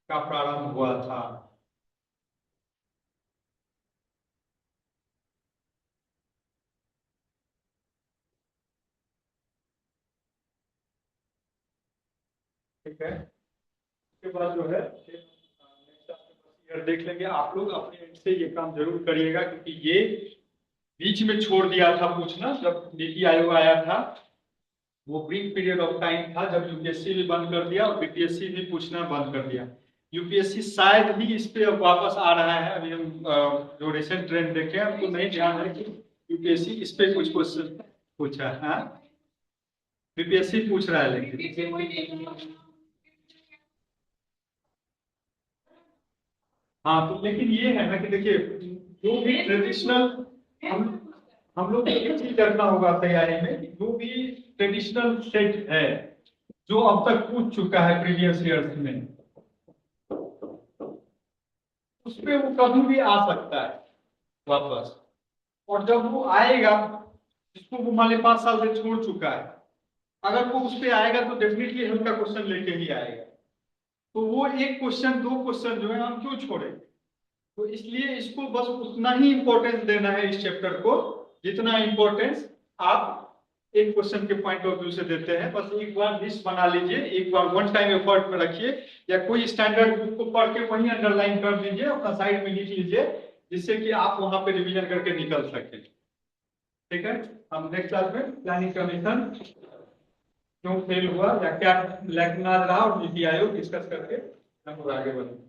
Speaker 1: का प्रारंभ हुआ था। ठीक है, उसके बाद जो है देख लेंगे। आप लोग अपने एंड से ये काम जरूर करिएगा, क्योंकि ये बीच में छोड़ दिया था पूछना। जब नीति आयोग आया था वो ब्रीफ पीरियड ऑफ टाइम था जब यूपीएससी भी बंद कर दिया और बीपीएससी भी पूछना बंद कर दिया। यूपीएससी शायद ही इस पे अब वापस आ रहा है। अभी हम जो रिसेंट ट्रेंड देखे हमको नहीं ध्यान है कि यूपीएससी इस पे कुछ क्वेश्चन पूछा है। हाँ, यूपीएससी पूछ रहा है लेकिन हाँ, तो लेकिन ये है ना कि देखिए जो भी ट्रेडिशनल हम लोग को एक चीज रखना होगा तैयारी में कि जो भी ट्रेडिशनल सेट है जो अब तक पूछ चुका है प्रीवियस ईयर्स में, उस पे वो कभी भी आ सकता है वापस। और जब वो आएगा, जिसको वो मान ली 5 साल से छोड़ चुका है, अगर वो उस पे आएगा तो डेफिनेटली हल्का क्वेश्चन लेके ही आएगा। तो वो एक क्वेश्चन 2 क्वेश्चन जो है हम क्यों छोड़े? तो इसलिए इसको बस उतना ही इंपॉर्टेंस देना है इस चैप्टर को जितना इंपॉर्टेंस आप एक क्वेश्चन के पॉइंट ऑफ व्यू से देते हैं। बस एक बार लिस्ट बना लीजिए, एक बार वन टाइम एफर्ट में रखिए, या कोई स्टैंडर्ड बुक को पढ़ के वहीं अंडरलाइन कर दीजिए, अपना साइड में लिख लीजिए, जिससे कि आप वहां पे रिवीजन करके निकल सके। ठीक है, हम नेक्स्ट क्लास में प्लानिंग कमीशन क्यों फेल हुआ या क्या लैकिंग रहा और नीति आयोग डिस्कस करके हम आगे बढ़ेंगे।